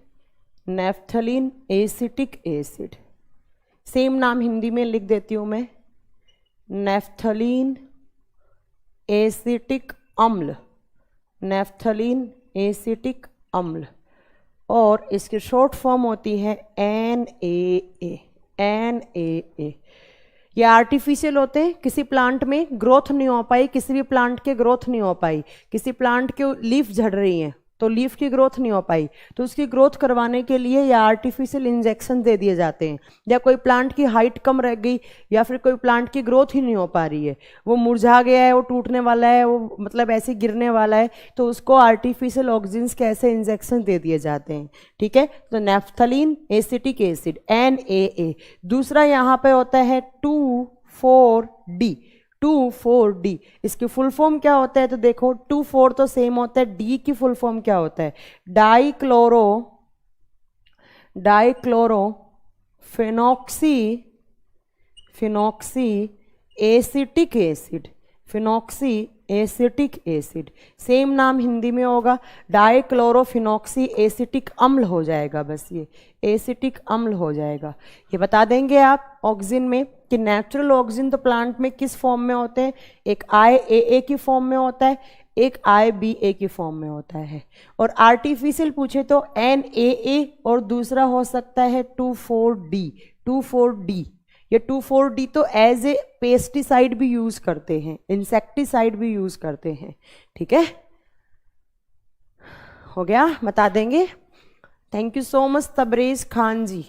naphthalene acetic acid, same नाम हिंदी में लिख देती हूं मैं, नेफ्थलीन एसिटिक अम्ल, नेफ्थलीन एसिटिक अम्ल, और इसकी शॉर्ट फॉर्म होती है NaA, NaA। ये आर्टिफिशियल होते हैं, किसी प्लांट में ग्रोथ नहीं हो पाई, किसी भी प्लांट के ग्रोथ नहीं हो पाई, किसी प्लांट के लीफ झड़ रही हैं तो लीफ की ग्रोथ नहीं हो पाई, तो उसकी ग्रोथ करवाने के लिए या आर्टिफिशियल इंजेक्शन दे दिए जाते हैं। या कोई प्लांट की हाइट कम रह गई, या फिर कोई प्लांट की ग्रोथ ही नहीं हो पा रही है, वो मुरझा गया है, वो टूटने वाला है, वो मतलब ऐसे गिरने वाला है, तो उसको आर्टिफिशियल ऑक्सीजन के ऐसे इंजेक्शन दे दिए जाते हैं, ठीक है। तो नेफ्थलीन एसिटिक एसिड NaA। दूसरा यहाँ पे होता है 2,4-D, 2,4-D, इसकी फुल फॉर्म क्या होता है? तो देखो 2,4 तो सेम होता है, डी की फुल फॉर्म क्या होता है? Dichloro, dichloro phenoxy, phenoxy acetic acid, phenoxy acetic acid, same नाम हिंदी में होगा, डाइक्लोरोफिनॉक्सी एसिटिक अम्ल हो जाएगा, बस ये एसिटिक अम्ल हो जाएगा। ये बता देंगे आप ऑक्सीजन में कि नेचुरल ऑक्सीजन तो प्लांट में किस फॉर्म में होते हैं, एक IAA की फॉर्म में होता है, एक IBA की फॉर्म में होता है, और आर्टिफिशियल पूछे तो NaA, और दूसरा हो सकता है 2,4-D, 2,4-D। ये 2,4-D तो एज ए पेस्टिसाइड भी यूज करते हैं, इंसेक्टिसाइड भी यूज करते हैं, ठीक है, हो गया, बता देंगे। Thank you so much Tabrez Khan ji,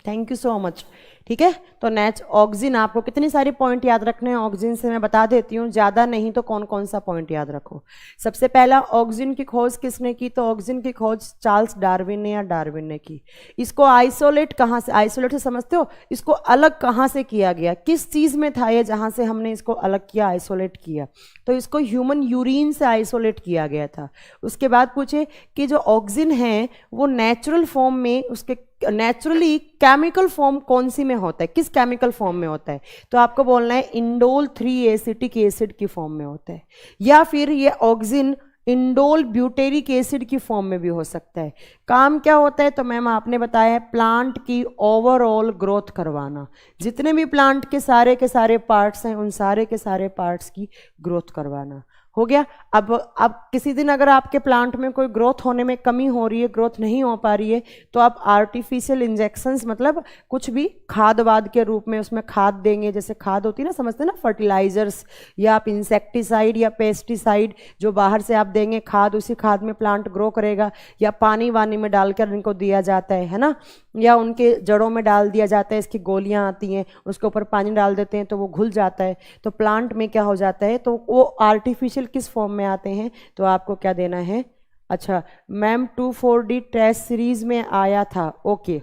thank you so much, ठीक है। तो ऑक्सीजन, आपको कितनी सारी पॉइंट याद रखने हैं ऑक्सीजन से मैं बता देती हूँ, ज़्यादा नहीं तो कौन कौन सा पॉइंट याद रखो। सबसे पहला, ऑक्सीजन की खोज किसने की? तो ऑक्सीजन की खोज चार्ल्स डार्विन ने या डार्विन ने की। इसको आइसोलेट कहाँ से, आइसोलेट से समझते हो, इसको अलग कहाँ से किया गया, किस चीज़ में था ये जहाँ से हमने इसको अलग किया, आइसोलेट किया? तो इसको ह्यूमन यूरिन से आइसोलेट किया गया था। उसके बाद पूछे कि जो ऑक्सीजन है वो नेचुरल फॉर्म में, उसके नेचुरली केमिकल फॉर्म कौन सी में होता है, किस केमिकल फॉर्म में होता है? तो आपको बोलना है इंडोल 3 एसिटिक एसिड की फॉर्म में होता है, या फिर ये ऑक्सीजन इंडोल ब्यूटेरिक एसिड की फॉर्म में भी हो सकता है। काम क्या होता है? तो मैम आपने बताया प्लांट की ओवरऑल ग्रोथ करवाना, जितने भी प्लांट के सारे पार्ट्स हैं उन सारे के सारे पार्ट्स की ग्रोथ करवाना, हो गया। अब किसी दिन अगर आपके प्लांट में कोई ग्रोथ होने में कमी हो रही है, ग्रोथ नहीं हो पा रही है, तो आप आर्टिफिशियल इंजेक्शंस, मतलब कुछ भी खाद वाद के रूप में उसमें खाद देंगे, जैसे खाद होती है ना, समझते हैं ना, फर्टिलाइजर्स, या आप इंसेक्टिसाइड या पेस्टिसाइड जो बाहर से आप देंगे खाद, उसी खाद में प्लांट ग्रो करेगा, या पानी वानी में डालकर इनको दिया जाता है ना, या उनके जड़ों में डाल दिया जाता है, इसकी गोलियां आती हैं, उसके ऊपर पानी डाल देते हैं तो वो घुल जाता है, तो प्लांट में क्या हो जाता है, तो वो आर्टिफिशियल किस फॉर्म में आते हैं? तो आपको क्या देना है? अच्छा मैम 2,4-D टेस्ट सीरीज में आया था, ओके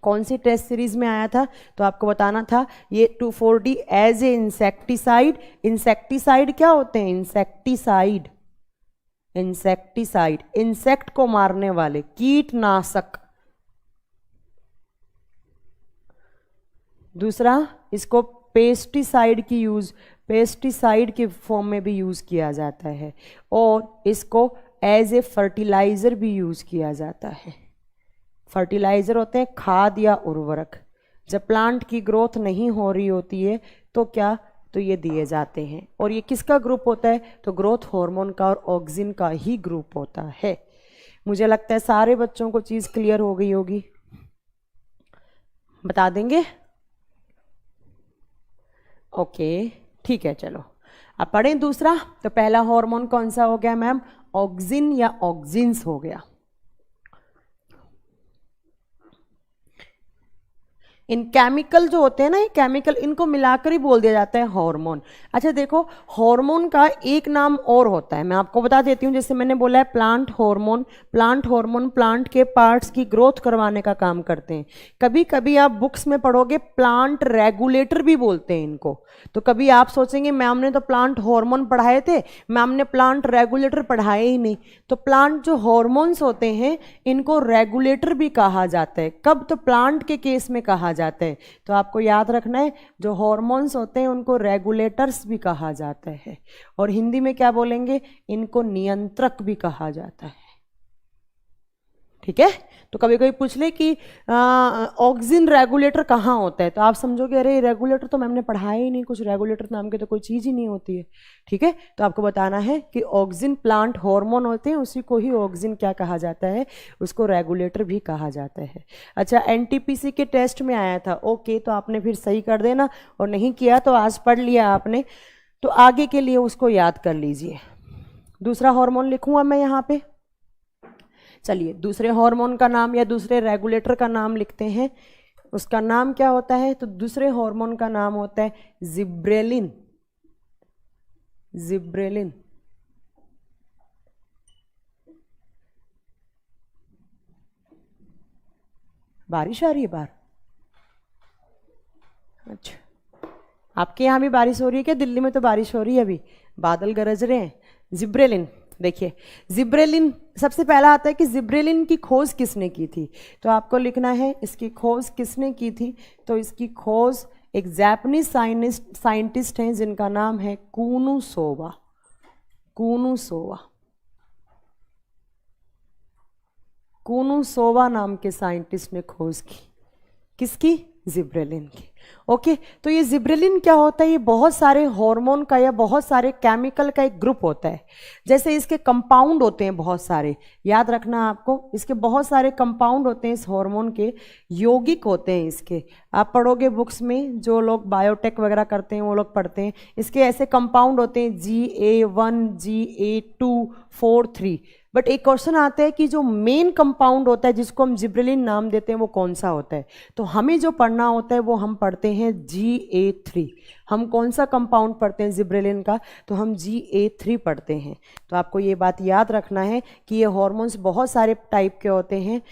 कौन सी टेस्ट सीरीज में आया था, तो आपको बताना था ये 2,4-D as a insecticide. Insecticide क्या होते हैं, इंसेक्टिसाइड, इंसेक्टिसाइड इंसेक्ट को मारने वाले कीटनाशक। दूसरा इसको पेस्टिसाइड की यूज, पेस्टिसाइड के फॉर्म में भी यूज किया जाता है, और इसको एज ए फर्टिलाइजर भी यूज किया जाता है। फर्टिलाइजर होते हैं खाद या उर्वरक, जब प्लांट की ग्रोथ नहीं हो रही होती है तो क्या, तो ये दिए जाते हैं। और ये किसका ग्रुप होता है, तो ग्रोथ हार्मोन का और ऑक्सिन का ही ग्रुप होता है। मुझे लगता है सारे बच्चों को चीज क्लियर हो गई होगी, बता देंगे, ओके ठीक है चलो अब पढ़ें दूसरा। तो पहला हार्मोन कौन सा हो गया मैम, ऑक्सिन या ऑक्सिन्स हो गया। इन केमिकल जो होते हैं ना, ये केमिकल इनको मिलाकर ही बोल दिया जाता है हार्मोन। अच्छा देखो हार्मोन का एक नाम और होता है, मैं आपको बता देती हूँ। जैसे मैंने बोला है plant hormone, plant hormone plant के पार्ट्स की ग्रोथ करवाने का काम करते हैं। कभी कभी आप बुक्स में पढ़ोगे प्लांट रेगुलेटर भी बोलते हैं इनको। तो कभी आप सोचेंगे मैम ने तो प्लांट हार्मोन पढ़ाए थे, मैम ने प्लांट रेगुलेटर पढ़ाए ही नहीं। तो प्लांट जो हार्मोन्स होते हैं इनको रेगुलेटर भी कहा जाता है। कब, तो प्लांट के केस में कहा जाता है। तो आपको याद रखना है जो हार्मोन्स होते हैं उनको रेगुलेटर्स भी कहा जाता है, और हिंदी में क्या बोलेंगे, इनको नियंत्रक भी कहा जाता है। ठीक है, तो कभी कभी पूछ ले कि ऑक्सिन रेगुलेटर कहाँ होता है, तो आप समझोगे अरे रेगुलेटर तो मैम ने पढ़ाया ही नहीं, कुछ रेगुलेटर नाम की तो कोई चीज़ ही नहीं होती है। ठीक है, तो आपको बताना है कि ऑक्सिन प्लांट हार्मोन होते हैं, उसी को ही ऑक्सिन क्या कहा जाता है, उसको रेगुलेटर भी कहा जाता है। अच्छा एनटीपीसी के टेस्ट में आया था, ओके तो आपने फिर सही कर देना, और नहीं किया तो आज पढ़ लिया आपने, तो आगे के लिए उसको याद कर लीजिए। दूसरा हार्मोन लिखूंगा मैं यहाँ पे, चलिए दूसरे हार्मोन का नाम या दूसरे रेगुलेटर का नाम लिखते हैं। उसका नाम क्या होता है, तो दूसरे हार्मोन का नाम होता है जिब्रेलिन। जिब्रेलिन, बारिश आ रही है बाहर, अच्छा आपके यहाँ भी बारिश हो रही है क्या, दिल्ली में तो बारिश हो रही है अभी, बादल गरज रहे हैं। जिब्रेलिन, देखिए जिब्रेलिन सबसे पहला आता है कि जिब्रेलिन की खोज किसने की थी, तो आपको लिखना है इसकी खोज किसने की थी। तो इसकी खोज एक जापानीज साइंटिस्ट हैं जिनका नाम है कुनुसोवा। कुनुसोवा, कुनुसोवा नाम के साइंटिस्ट ने खोज की, किसकी, जिब्रेलिन की। ओके, तो ये जिब्रेलिन क्या होता है, ये बहुत सारे हार्मोन का या बहुत सारे केमिकल का एक ग्रुप होता है। जैसे इसके कंपाउंड होते हैं बहुत सारे, याद रखना आपको, इसके बहुत सारे कंपाउंड होते हैं इस हार्मोन के, यौगिक होते हैं इसके। आप पढ़ोगे बुक्स में, जो लोग बायोटेक वगैरह करते हैं वो लोग पढ़ते हैं, इसके ऐसे कंपाउंड होते हैं GA1 GA2 4 3। बट एक क्वेश्चन आता है कि जो मेन कंपाउंड होता है जिसको हम जिब्रेलिन नाम देते हैं वो कौन सा होता है, तो हमें जो पढ़ना होता है वो हम पढ़ते हैं GA3। हम कौन सा कंपाउंड पढ़ते हैं जिब्रेलिन का, तो हम GA3 पढ़ते हैं। तो आपको ये बात याद रखना है कि ये हॉर्मोन्स बहुत सारे टाइप के होते हैं,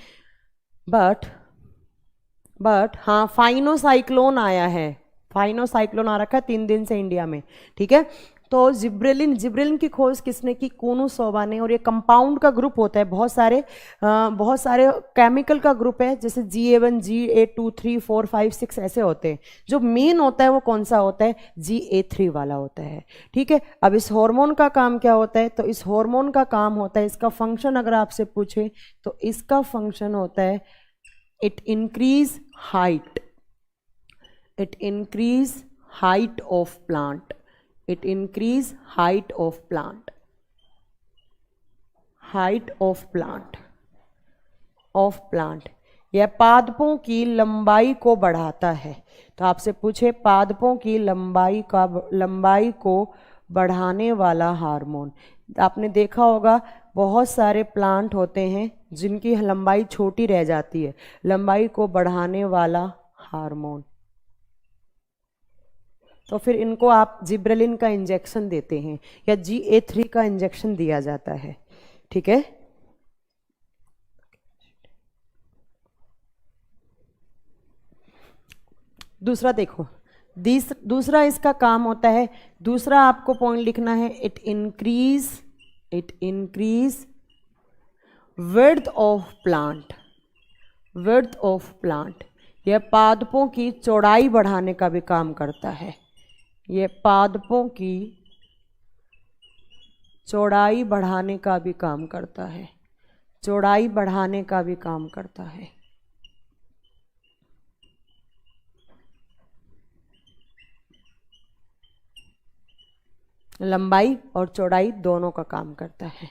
बट हाँ फाइनोसाइक्लोन आया है, फाइनोसाइक्लोन आ रखा है 3 दिन से इंडिया में। ठीक है, तो जिब्रेलिन की खोज किसने की, कुनुसोवा ने। और ये कंपाउंड का ग्रुप होता है, बहुत सारे केमिकल का ग्रुप है, जैसे GA1 GA2 3 4 5 6 ऐसे होते हैं। जो मेन होता है वो कौन सा होता है, GA3 वाला होता है। ठीक है, अब इस हार्मोन का काम क्या होता है, तो इस हार्मोन का काम होता है, इसका फंक्शन अगर आपसे पूछे तो इसका फंक्शन होता है it increase height, it increase height of plant, it increase height of plant, height of plant यह पादपों की लंबाई को बढ़ाता है। तो आपसे पूछे पादपों की लंबाई को बढ़ाने वाला हार्मोन, आपने देखा होगा बहुत सारे प्लांट होते हैं जिनकी लंबाई छोटी रह जाती है, लंबाई को बढ़ाने वाला हार्मोन। तो फिर इनको आप जिब्रेलिन का इंजेक्शन देते हैं या GA3 का इंजेक्शन दिया जाता है। ठीक है, दूसरा देखो, दूसरा इसका काम होता है, दूसरा आपको पॉइंट लिखना है, it increase width of plant. Width of plant, यह पादपों की चौड़ाई बढ़ाने का भी काम करता है। यह पादपों की चौड़ाई बढ़ाने का भी काम करता है। चौड़ाई बढ़ाने का भी काम करता है। लंबाई और चौड़ाई दोनों का काम करता है।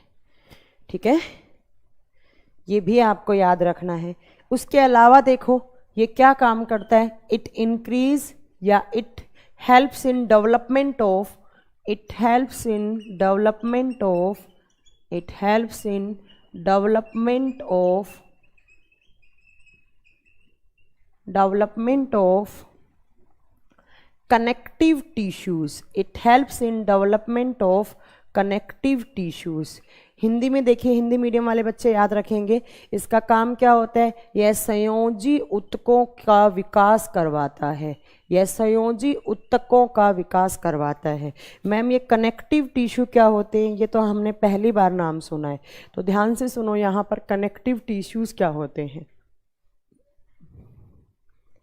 ठीक है, ये भी आपको याद रखना है। उसके अलावा देखो ये क्या काम करता है, इट इंक्रीज या it helps in development of, it helps in development of, it helps in development of, development of connective tissues, it helps in development of connective tissues। Hindi में देखिए, हिंदी मीडियम वाले बच्चे याद रखेंगे, इसका काम क्या होता है, यह संयोजी ऊतकों का विकास करवाता है। यह संयोजी ऊतकों का विकास करवाता है। मैम ये कनेक्टिव टिश्यू क्या होते हैं, ये तो हमने पहली बार नाम सुना है, तो ध्यान से सुनो यहाँ पर कनेक्टिव टिश्यूज क्या होते हैं।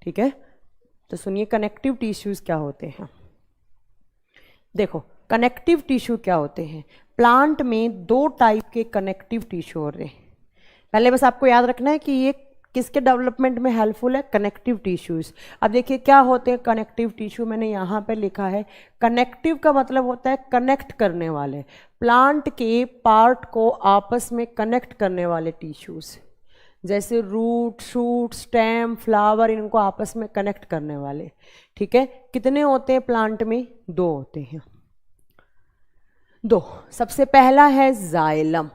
ठीक है, तो सुनिए कनेक्टिव टिश्यूज क्या होते हैं। देखो कनेक्टिव टिश्यू क्या होते हैं, प्लांट में दो टाइप के कनेक्टिव टिश्यू हो रहे हैं। पहले बस आपको याद रखना है कि ये किसके डेवलपमेंट में हेल्पफुल है, कनेक्टिव टिश्यूज। अब देखिए क्या होते हैं कनेक्टिव टिश्यू, मैंने यहाँ पे लिखा है, कनेक्टिव का मतलब होता है कनेक्ट करने वाले, प्लांट के पार्ट को आपस में कनेक्ट करने वाले टिश्यूज, जैसे रूट, शूट, स्टेम, फ्लावर, इनको आपस में कनेक्ट करने वाले। ठीक है, कितने होते हैं प्लांट में, दो होते हैं, दो। सबसे पहला है जाइलम,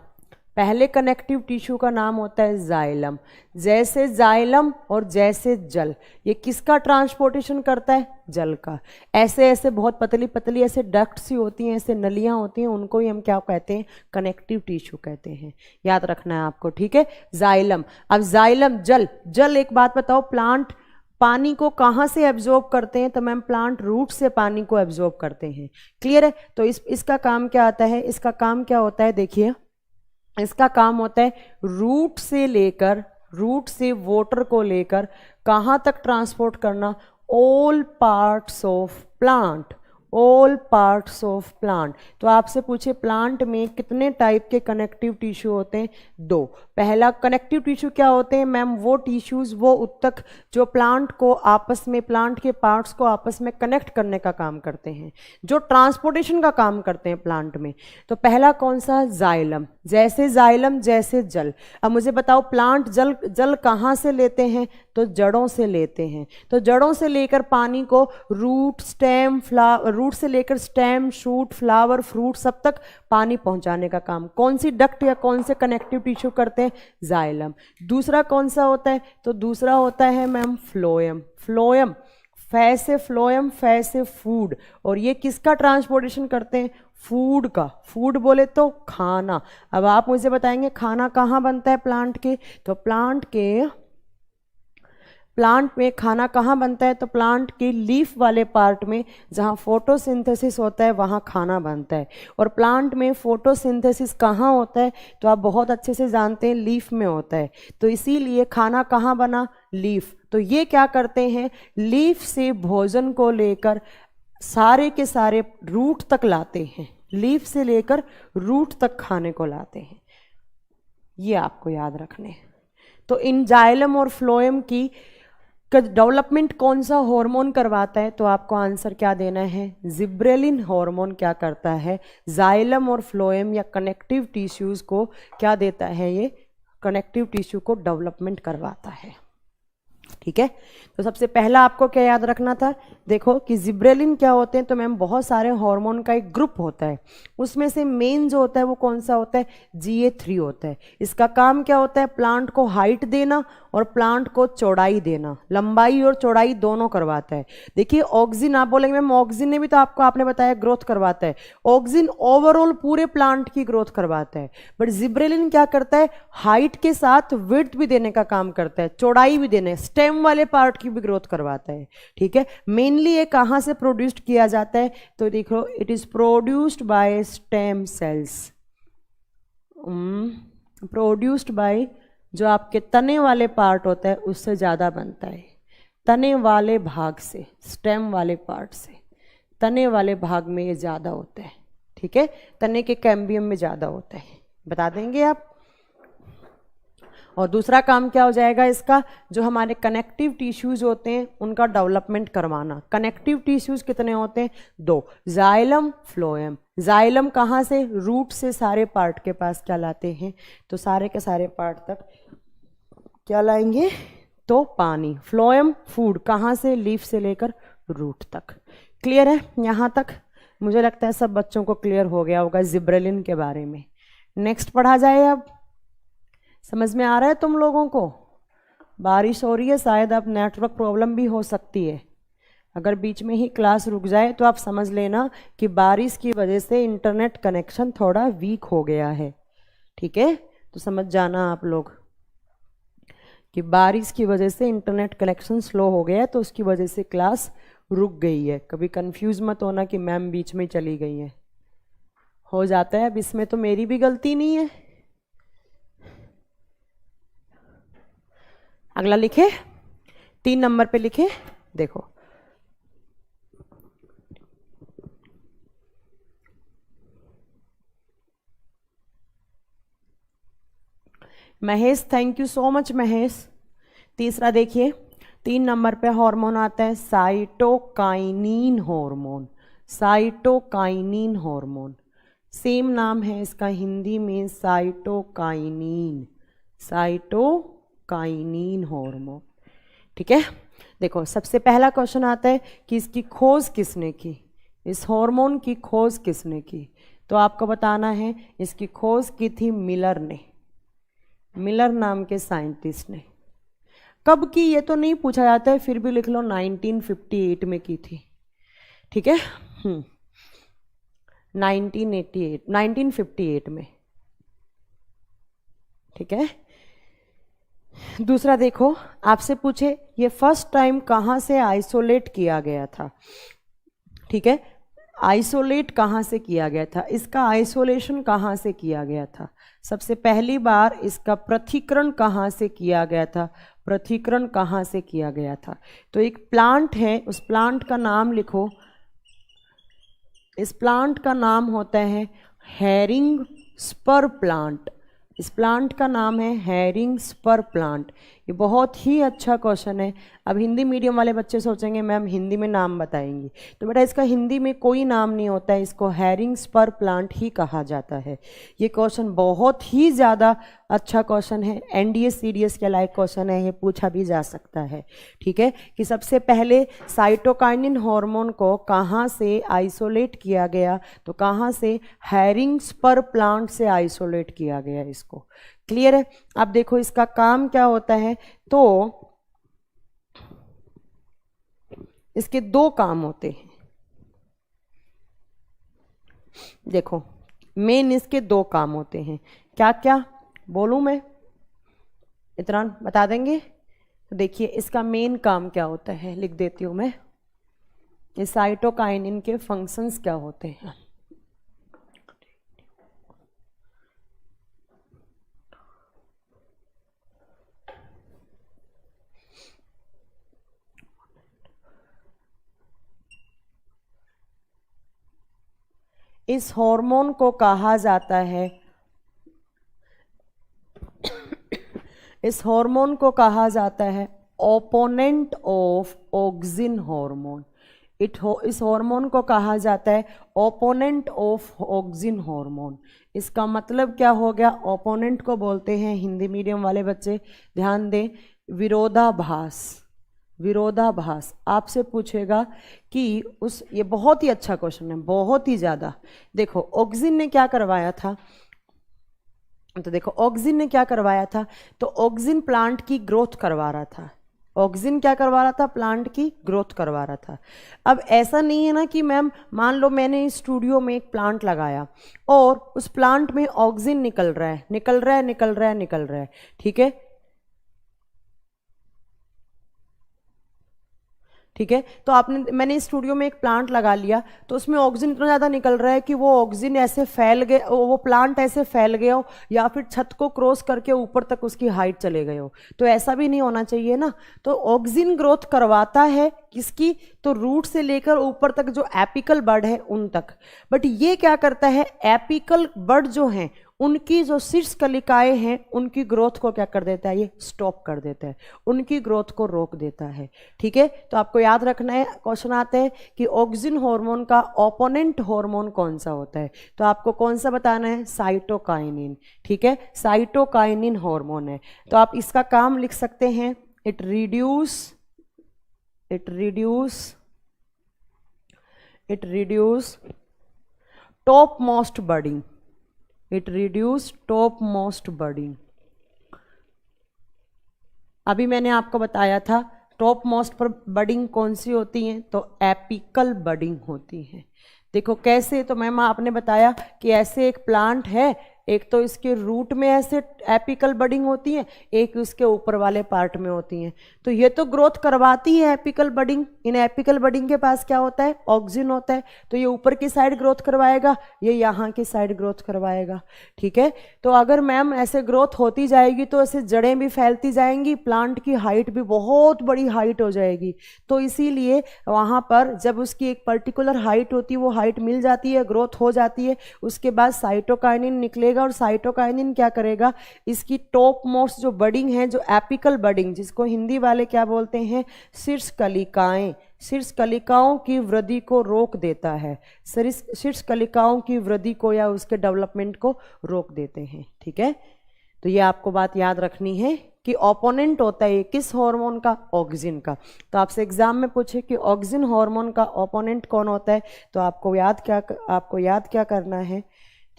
पहले कनेक्टिव टिश्यू का नाम होता है जाइलम। जैसे जाइलम और जैसे जल, ये किसका ट्रांसपोर्टेशन करता है, जल का। ऐसे ऐसे बहुत पतली पतली ऐसे डक्ट सी होती हैं, ऐसे नलियां होती हैं, उनको ही हम क्या कहते हैं, कनेक्टिव टिश्यू कहते हैं। याद रखना है आपको। ठीक है, जाइलम। अब जाइलम, जल, जल एक बात बताओ, प्लांट पानी को कहाँ से एब्जॉर्ब करते हैं, तो मैम प्लांट रूट से पानी को एब्जॉर्ब करते हैं। क्लियर है, तो इसका काम क्या आता है, इसका काम क्या होता है, देखिए इसका काम होता है रूट से लेकर, रूट से वाटर को लेकर कहाँ तक ट्रांसपोर्ट करना, all parts of plant, all parts of plant. तो आपसे पूछे प्लांट में कितने टाइप के कनेक्टिव टिश्यू होते हैं, दो। पहला कनेक्टिव टिश्यू क्या होते हैं मैम, वो टिश्यूज, वो ऊतक जो प्लांट को आपस में, प्लांट के पार्ट्स को आपस में कनेक्ट करने का काम करते हैं, जो ट्रांसपोर्टेशन का काम करते हैं प्लांट में। तो पहला कौन सा, जाइलम। जैसे जाइलम जैसे जल। अब मुझे बताओ प्लांट जल कहाँ से लेते हैं, तो जड़ों से लेते हैं। तो जड़ों से लेकर पानी को रूट, स्टेम, रूट से लेकर स्टेम, शूट, फ्लावर, फ्रूट सब तक पानी पहुंचाने का काम कौन सी डक्ट या कौन से कनेक्टिव टिश्यू करते हैं, जाइलम। दूसरा कौन सा होता है, तो दूसरा होता है मैम फ्लोएम। फ्लोएम, फै से फ्लोएम, फै से फूड, और ये किसका ट्रांसपोर्टेशन करते हैं, फूड का। फूड बोले तो खाना। अब आप मुझे बताएंगे खाना कहाँ बनता है प्लांट के, तो प्लांट में खाना कहाँ बनता है, तो प्लांट के लीफ वाले पार्ट में, जहाँ फोटोसिंथेसिस होता है वहाँ खाना बनता है। और प्लांट में फोटोसिंथेसिस कहाँ होता है, तो आप बहुत अच्छे से जानते हैं लीफ में होता है। तो इसीलिए खाना कहाँ बना, लीफ। तो ये क्या करते हैं, लीफ से भोजन को लेकर सारे के सारे रूट तक लाते हैं, लीफ से लेकर रूट तक खाने को लाते हैं। ये आपको याद रखने हैं। तो इन जाइलम और फ्लोएम की डेवलपमेंट कौन सा हार्मोन करवाता है, तो आपको आंसर क्या देना है, जिब्रेलिन हार्मोन क्या करता है, जाइलम और फ्लोएम या कनेक्टिव टिश्यूज को क्या देता है, ये कनेक्टिव टिश्यू को डेवलपमेंट करवाता है। ठीक है, तो सबसे पहला आपको क्या याद रखना था, देखो कि जिब्रेलिन क्या होते हैं, तो मैम बहुत सारे हार्मोन का एक ग्रुप होता है, उसमें से मेन जो होता है वो कौन सा होता है, GA3 होता है। इसका काम क्या होता है, प्लांट को हाइट देना और प्लांट को चौड़ाई देना, लंबाई और चौड़ाई दोनों करवाता है। देखिए ऑक्सिन, आप बोलेंगे मैम ऑक्सिन ने भी तो आपने बताया ग्रोथ करवाता है। ऑक्सिन ओवरऑल पूरे प्लांट की ग्रोथ करवाता है, बट जिब्रेलिन क्या करता है, हाइट के साथ विड्थ भी देने का काम करता है, चौड़ाई भी देने, स्टेम वाले पार्ट की भी ग्रोथ करवाता है। ठीक है, मेनली ये कहाँ से प्रोड्यूस्ड किया जाता है, तो देखो it is produced by stem cells, produced by, जो आपके तने वाले पार्ट होता है उससे ज़्यादा बनता है, तने वाले भाग से, स्टेम वाले पार्ट से, तने वाले भाग में ये ज़्यादा होता है। ठीक है, तने के कैम्बियम में ज़्यादा होता है, बता देंगे आप। और दूसरा काम क्या हो जाएगा इसका, जो हमारे कनेक्टिव टिश्यूज होते हैं उनका डेवलपमेंट करवाना। कनेक्टिव टिश्यूज कितने होते हैं, 2, जाइलम फ्लोएम। जाइलम कहाँ से, रूट से सारे पार्ट के पास क्या लाते हैं, तो सारे के सारे पार्ट तक क्या लाएंगे, तो पानी। फ्लोएम फूड, कहाँ से, लीफ से लेकर रूट तक। क्लियर है यहाँ तक, मुझे लगता है सब बच्चों को क्लियर हो गया होगा जिब्रेलिन के बारे में। नेक्स्ट पढ़ा जाए, अब समझ में आ रहा है तुम लोगों को। बारिश हो रही है, शायद अब नेटवर्क प्रॉब्लम भी हो सकती है, अगर बीच में ही क्लास रुक जाए तो आप समझ लेना कि बारिश की वजह से इंटरनेट कनेक्शन थोड़ा वीक हो गया है। ठीक है, तो समझ जाना आप लोग कि बारिश की वजह से इंटरनेट कनेक्शन स्लो हो गया है, तो उसकी वजह से क्लास रुक गई है। कभी कंफ्यूज मत होना कि मैम बीच में चली गई है, हो जाता है। अब इसमें तो मेरी भी गलती नहीं है। अगला लिखे, 3 नंबर पे लिखे, देखो Mahesh, thank you so much Mahesh. तीसरा देखिए, 3 नंबर पे हार्मोन आता है cytokinin hormone. Cytokinin hormone, same नाम है इसका हिंदी में, साइटोकाइनिन, साइटोकाइनिन हार्मोन। ठीक है, देखो सबसे पहला क्वेश्चन आता है कि इसकी खोज किसने की, इस हार्मोन की खोज किसने की, तो आपको बताना है इसकी खोज की थी मिलर ने, मिलर नाम के साइंटिस्ट ने। कब की ये तो नहीं पूछा जाता है, फिर भी लिख लो 1958 में की थी। ठीक है, 1958 में। ठीक है, दूसरा देखो, आपसे पूछे ये फर्स्ट टाइम कहाँ से आइसोलेट किया गया था। ठीक है, आइसोलेट कहाँ से किया गया था, इसका आइसोलेशन कहाँ से किया गया था, सबसे पहली बार इसका पृथक्करण कहाँ से किया गया था, पृथक्करण कहाँ से किया गया था, तो एक प्लांट है, उस प्लांट का नाम लिखो, इस प्लांट का नाम होता है हेरिंग स्पर प्लांट। इस प्लांट का नाम है हेरिंग स्पर प्लांट। ये बहुत ही अच्छा क्वेश्चन है। अब हिंदी मीडियम वाले बच्चे सोचेंगे मैम हिंदी में नाम बताएंगी, तो बेटा इसका हिंदी में कोई नाम नहीं होता है, इसको हेरिंग स्पर प्लांट ही कहा जाता है। ये क्वेश्चन बहुत ही ज़्यादा अच्छा क्वेश्चन है, एनडीए सीडीएस के लायक क्वेश्चन है, ये पूछा भी जा सकता है। ठीक है, कि सबसे पहले साइटोकाइनिन हार्मोन को कहाँ से आइसोलेट किया गया, तो कहाँ से, हेरिंग स्पर प्लांट से आइसोलेट किया गया इसको। क्लियर है। अब देखो इसका काम क्या होता है, तो इसके 2 काम होते हैं। देखो मेन इसके 2 काम होते हैं, क्या क्या बोलूं मैं, इतना बता देंगे। तो देखिए इसका मेन काम क्या होता है, लिख देती हूं मैं, इस साइटोकाइनिन के फंक्शंस क्या होते हैं। इस हार्मोन को कहा जाता है, इस हार्मोन को कहा जाता है ओपोनेंट ऑफ ऑक्सिन हार्मोन। इस हार्मोन को कहा जाता है ओपोनेंट ऑफ ऑक्सिन हार्मोन। इसका मतलब क्या हो गया, ओपोनेंट को बोलते हैं हिंदी मीडियम वाले बच्चे ध्यान दें, विरोधाभास। विरोधाभास आपसे पूछेगा कि उस, ये बहुत ही अच्छा क्वेश्चन है, बहुत ही ज़्यादा। देखो ऑक्सिन ने क्या करवाया था, तो देखो ऑक्सिन ने क्या करवाया था, तो ऑक्सिन प्लांट की ग्रोथ करवा रहा था। ऑक्सिन क्या करवा रहा था, प्लांट की ग्रोथ करवा रहा था। अब ऐसा नहीं है ना कि मैम मान लो मैंने इस स्टूडियो में एक प्लांट लगाया और उस प्लांट में ऑक्सिन निकल रहा है, निकल रहा है, निकल रहा है, निकल रहा है, ठीक है, ठीक है। तो मैंने इस स्टूडियो में एक प्लांट लगा लिया, तो उसमें ऑक्सीजन इतना ज़्यादा निकल रहा है कि वो ऑक्सीजन ऐसे फैल गए, वो प्लांट ऐसे फैल गया हो या फिर छत को क्रॉस करके ऊपर तक उसकी हाइट चले गए हो, तो ऐसा भी नहीं होना चाहिए ना। तो ऑक्सीजन ग्रोथ करवाता है किसकी, तो रूट से लेकर ऊपर तक जो एपिकल बड है उन तक। बट ये क्या करता है, एपिकल बड जो हैं उनकी जो शीर्ष कलिकाएं हैं उनकी ग्रोथ को क्या कर देता है, ये स्टॉप कर देता है, उनकी ग्रोथ को रोक देता है, ठीक है। तो आपको याद रखना है, क्वेश्चन आते हैं कि ऑक्सिन हार्मोन का ओपोनेंट हार्मोन कौन सा होता है, तो आपको कौन सा बताना है, साइटोकाइनिन, ठीक है, साइटोकाइनिन हार्मोन है। तो आप इसका काम लिख सकते हैं, it reduce top most budding, it reduce top most budding. अभी मैंने आपको बताया था टॉप मोस्ट पर बडिंग कौन सी होती है, तो एपिकल बडिंग होती है। देखो कैसे, तो मैम आपने बताया कि ऐसे एक प्लांट है, एक तो इसके रूट में ऐसे एपिकल बडिंग होती है, एक उसके ऊपर वाले पार्ट में होती हैं। तो ये तो ग्रोथ करवाती है एपिकल बडिंग। इन एपिकल बडिंग के पास क्या होता है, ऑक्सिन होता है, तो ये ऊपर की साइड ग्रोथ करवाएगा, ये यहाँ की साइड ग्रोथ करवाएगा, ठीक है। तो अगर मैम ऐसे ग्रोथ होती जाएगी तो ऐसे जड़ें भी फैलती जाएंगी, प्लांट की हाइट भी बहुत बड़ी हाइट हो जाएगी। तो इसीलिए वहाँ पर जब उसकी एक पर्टिकुलर हाइट होती है, वो हाइट मिल जाती है, ग्रोथ हो जाती है, उसके बाद साइटोकाइनिन निकलेगा और साइटोकाइनिन क्या करेगा, इसकी टॉप मोस्ट जो बडिंग है, जो एपिकल बडिंग, जिसको हिंदी वाले क्या बोलते हैं, शीर्ष कलिकाएं, शीर्ष कलिकाओं की वृद्धि को रोक देता है, शीर्ष कलिकाओं की वृद्धि को या उसके डेवलपमेंट को रोक देते हैं, ठीक है। तो ये आपको बात याद रखनी है कि ओपोनेंट होता है किस हार्मोन का, ऑक्सिन का। तो आपसे एग्जाम में पूछे कि ऑक्सिन हार्मोन का ओपोनेंट कौन होता है, तो आपको याद क्या करना है,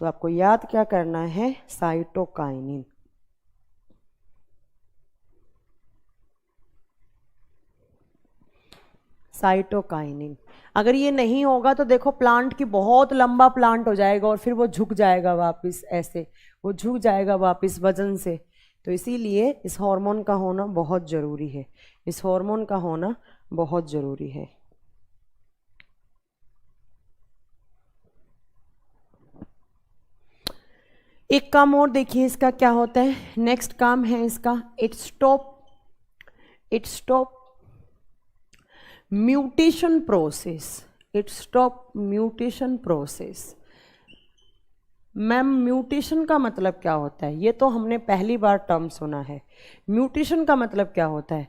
तो आपको याद क्या करना है, साइटोकाइनिन। साइटोकाइनिन। अगर ये नहीं होगा तो देखो प्लांट की बहुत लंबा प्लांट हो जाएगा और फिर वो झुक जाएगा वापस, ऐसे वो झुक जाएगा वापस वजन से। तो इसीलिए इस हार्मोन का होना बहुत ज़रूरी है, इस हार्मोन का होना बहुत ज़रूरी है। एक काम और देखिए इसका क्या होता है, नेक्स्ट काम है इसका, it stop mutation process, it stop mutation process. Ma'am mutation का मतलब क्या होता है, ये तो हमने पहली बार टर्म सुना है। म्यूटेशन का मतलब क्या होता है,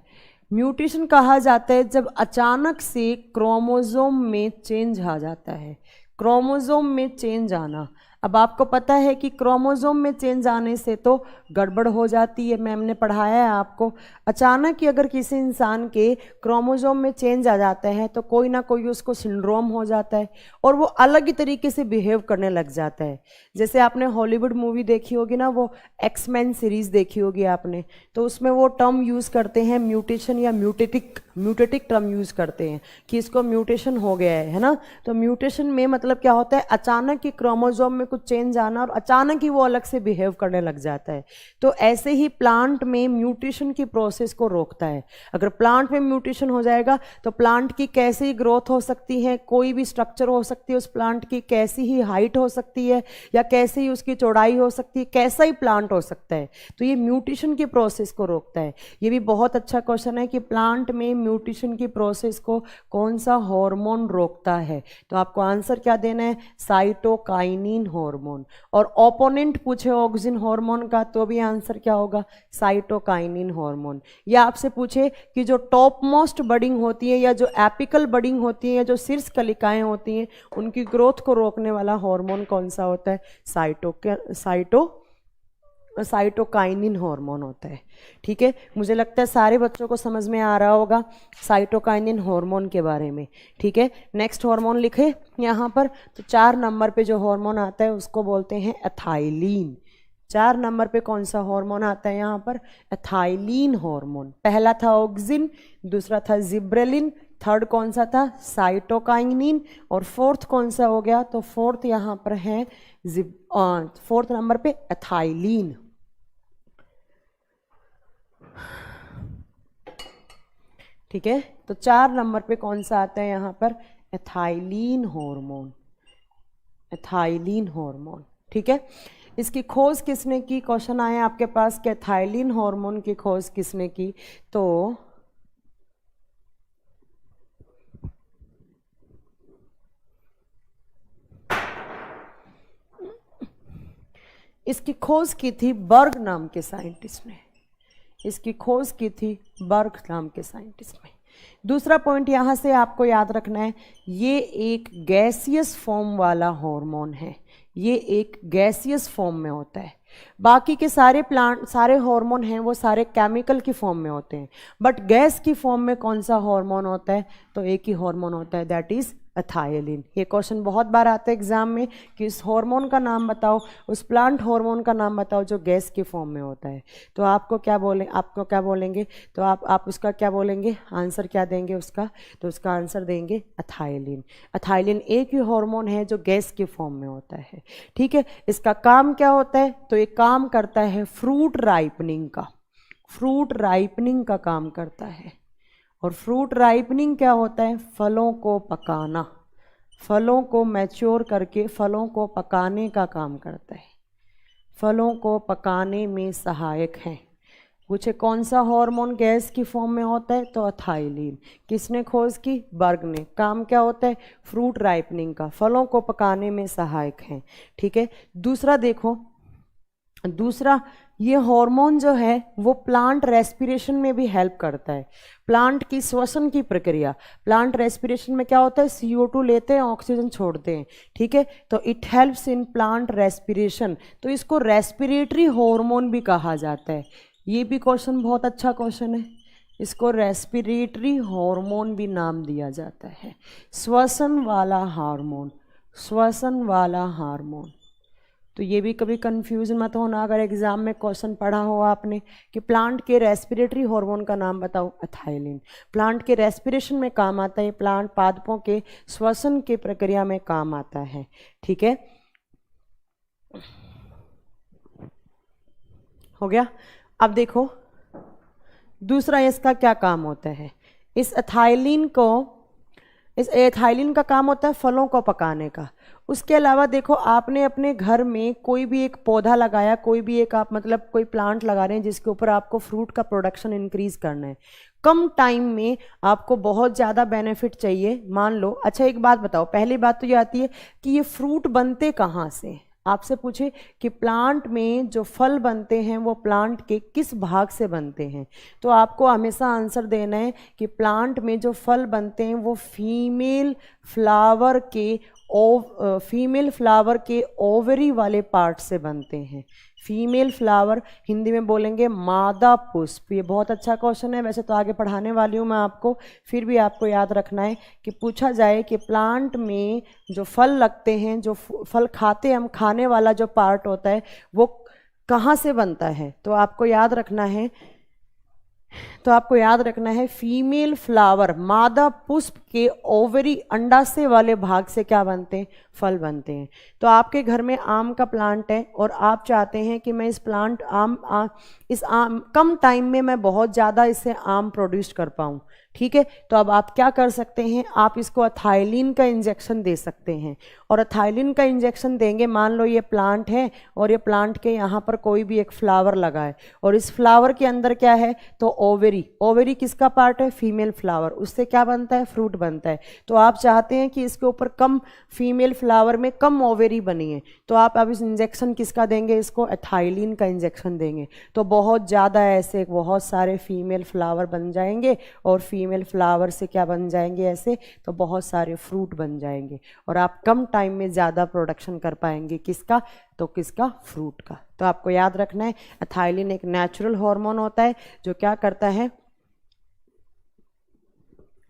म्यूटेशन कहा जाता है जब अचानक से क्रोमोसोम में चेंज आ जाता है, क्रोमोसोम में चेंज आना। अब आपको पता है कि क्रोमोसोम में चेंज आने से तो गड़बड़ हो जाती है, मैम ने पढ़ाया है आपको। अचानक ही अगर किसी इंसान के क्रोमोसोम में चेंज आ जाता है तो कोई ना कोई उसको सिंड्रोम हो जाता है और वो अलग ही तरीके से बिहेव करने लग जाता है। जैसे आपने हॉलीवुड मूवी देखी होगी ना, वो एक्समैन सीरीज देखी होगी आपने, तो उसमें वो टर्म यूज़ करते हैं म्यूटेशन या म्यूटेटिक टर्म यूज़ करते हैं कि इसको म्यूटेशन हो गया है ना। तो म्यूटेशन में मतलब क्या होता है, अचानक ही क्रोमोसोम में कुछ चेंज आना और अचानक ही वो अलग से बिहेव करने लग जाता है। तो ऐसे ही प्लांट में म्यूटेशन की प्रोसेस को रोकता है। अगर प्लांट में म्यूटेशन हो जाएगा तो प्लांट की कैसी ही ग्रोथ हो सकती है, कोई भी स्ट्रक्चर हो सकती है उस प्लांट की, कैसी ही हाइट हो सकती है या कैसी ही उसकी चौड़ाई हो सकती है, कैसा ही प्लांट हो सकता है। तो ये म्यूटेशन की प्रोसेस को रोकता है। ये भी बहुत अच्छा क्वेश्चन है कि प्लांट में म्यूटेशन की प्रोसेस को कौन सा हार्मोन रोकता है, तो आपको आंसर क्या देना है, साइटोकाइनिन हार्मोन। और ओपोनेंट पूछे ऑक्सिन हार्मोन का तो भी आंसर क्या होगा, साइटोकाइनिन हार्मोन। या आपसे पूछे कि जो टॉप मोस्ट बडिंग होती है या जो एपिकल बडिंग होती है या जो शीर्ष कलिकाएं होती हैं उनकी ग्रोथ को रोकने वाला हार्मोन कौन सा होता है, साइटोकाइनिन हार्मोन होता है। ठीक है, मुझे लगता है सारे बच्चों को समझ में आ रहा होगा साइटोकाइनिन हार्मोन के बारे में। ठीक है, नेक्स्ट हार्मोन लिखे यहाँ पर, तो 4 नंबर पे जो हार्मोन आता है उसको बोलते हैं एथाइलिन। 4 नंबर पे कौन सा हार्मोन आता है यहाँ पर? Ethylene hormone. पहला था ऑक्सिन, दूसरा था जिब्रेलिन, थर्ड कौन सा था? साइटोकाइनिन, और फोर्थ कौन सा हो गया? तो फोर्थ यहाँ पर है फोर्थ नंबर पे एथाइलिन। ठीक है, तो 4 नंबर पे कौन सा आता है यहाँ पर? Ethylene hormone, ethylene hormone. ठीक है, इसकी खोज किसने की? क्वेश्चन आए आपके पास कि एथाइलिन हार्मोन की खोज किसने की? तो इसकी खोज की थी बर्ग नाम के साइंटिस्ट ने, इसकी खोज की थी बर्ग नाम के साइंटिस्ट ने। दूसरा पॉइंट यहां से आपको याद रखना है, ये एक गैसियस फॉर्म वाला हार्मोन है, ये एक गैसियस फॉर्म में होता है। बाकी के सारे प्लांट, सारे हार्मोन हैं वो सारे केमिकल की फॉर्म में होते हैं, बट गैस की फॉर्म में कौन सा हार्मोन होता है? तो एक ही हार्मोन होता है, दैट इज एथाइलिन। ये क्वेश्चन बहुत बार आता है एग्जाम में कि इस हार्मोन का नाम बताओ, उस प्लांट हार्मोन का नाम बताओ जो गैस की फॉर्म में होता है। तो आपको क्या बोलेंगे? तो आप उसका क्या बोलेंगे? आंसर क्या देंगे उसका? तो उसका आंसर देंगे एथाइलिन। एथाइलिन एक ही हार्मोन है जो गैस की फॉर्म में होता है। ठीक है, इसका काम क्या होता है? तो ये काम करता है फ्रूट राइपनिंग का, फ्रूट राइपनिंग का काम करता है। और फ्रूट राइपनिंग क्या होता है? फलों को पकाना, फलों को मैच्योर करके फलों को पकाने का काम करता है, फलों को पकाने में सहायक है। पूछे कौन सा हार्मोन गैस की फॉर्म में होता है? तो एथाइलिन। किसने खोज की? बर्ग ने। काम क्या होता है? फ्रूट राइपनिंग का, फलों को पकाने में सहायक है। ठीक है, दूसरा देखो, दूसरा ये हार्मोन जो है वो प्लांट रेस्पिरेशन में भी हेल्प करता है, प्लांट की श्वसन की प्रक्रिया। प्लांट रेस्पिरेशन में क्या होता है? CO2 लेते हैं, ऑक्सीजन छोड़ते हैं। ठीक है, तो it helps in plant respiration, तो इसको रेस्पिरेटरी हार्मोन भी कहा जाता है। ये भी क्वेश्चन बहुत अच्छा क्वेश्चन है, इसको रेस्पिरेटरी हार्मोन भी नाम दिया जाता है। श्वसन वाला हार्मोन, श्वसन वाला हार्मोन। तो ये भी कभी कंफ्यूजन मत होना, अगर एग्जाम में क्वेश्चन पढ़ा हो आपने कि प्लांट के रेस्पिरेटरी हार्मोन का नाम बताओ, एथाइलिन। प्लांट के रेस्पिरेशन में काम आता है, प्लांट पादपों के श्वसन की प्रक्रिया में काम आता है। ठीक है, हो गया। अब देखो दूसरा इसका क्या काम होता है। इस एथाइलिन का काम होता है फलों को पकाने का। उसके अलावा देखो, आपने अपने घर में कोई भी एक पौधा लगाया, कोई भी एक आप मतलब कोई प्लांट लगा रहे हैं जिसके ऊपर आपको फ्रूट का प्रोडक्शन इंक्रीज करना है, कम टाइम में आपको बहुत ज़्यादा बेनिफिट चाहिए। मान लो, अच्छा एक बात बताओ, पहली बात तो ये आती है कि ये फ्रूट बनते कहाँ से? आपसे पूछे कि प्लांट में जो फल बनते हैं वो प्लांट के किस भाग से बनते हैं, तो आपको हमेशा आंसर देना है कि प्लांट में जो फल बनते हैं वो फीमेल फ्लावर के ओवरी वाले पार्ट से बनते हैं। फीमेल फ्लावर, हिंदी में बोलेंगे मादा पुष्प। ये बहुत अच्छा क्वेश्चन है, वैसे तो आगे पढ़ाने वाली हूँ मैं आपको, फिर भी आपको याद रखना है कि पूछा जाए कि प्लांट में जो फल लगते हैं, जो फल खाते हम, खाने वाला जो पार्ट होता है वो कहाँ से बनता है, तो आपको याद रखना है फीमेल फ्लावर, मादा पुष्प के ओवरी, अंडाशय वाले भाग से क्या बनते हैं? फल बनते हैं। तो आपके घर में आम का प्लांट है और आप चाहते हैं कि मैं इस आम कम टाइम में मैं बहुत ज़्यादा इससे आम प्रोड्यूस कर पाऊँ। ठीक है, तो अब आप क्या कर सकते हैं? आप इसको एथाइलिन का इंजेक्शन दे सकते हैं। और एथाइलिन का इंजेक्शन देंगे, मान लो ये प्लांट है और ये प्लांट के यहाँ पर कोई भी एक फ्लावर लगा है और इस फ्लावर के अंदर क्या है? तो ओवरी किसका पार्ट है? Female flower. उससे क्या बनता है? फ्रूट बनता है। तो आप चाहते हैं कि इसके ऊपर कम फीमेल फ्लावर में कम ओवरी बनी है, तो आप अब इस इंजेक्शन किसका देंगे? इसको एथाइलिन का इंजेक्शन देंगे, तो बहुत ज़्यादा ऐसे बहुत सारे फीमेल फ्लावर बन जाएंगे और फीमेल फ्लावर से क्या बन जाएंगे? ऐसे तो बहुत सारे फ्रूट बन जाएंगे और आप कम टाइम में ज़्यादा प्रोडक्शन कर पाएंगे। किसका? तो किसका? फ्रूट का। तो आपको याद रखना है एथाइलिन एक नेचुरल हार्मोन होता है जो क्या करता है,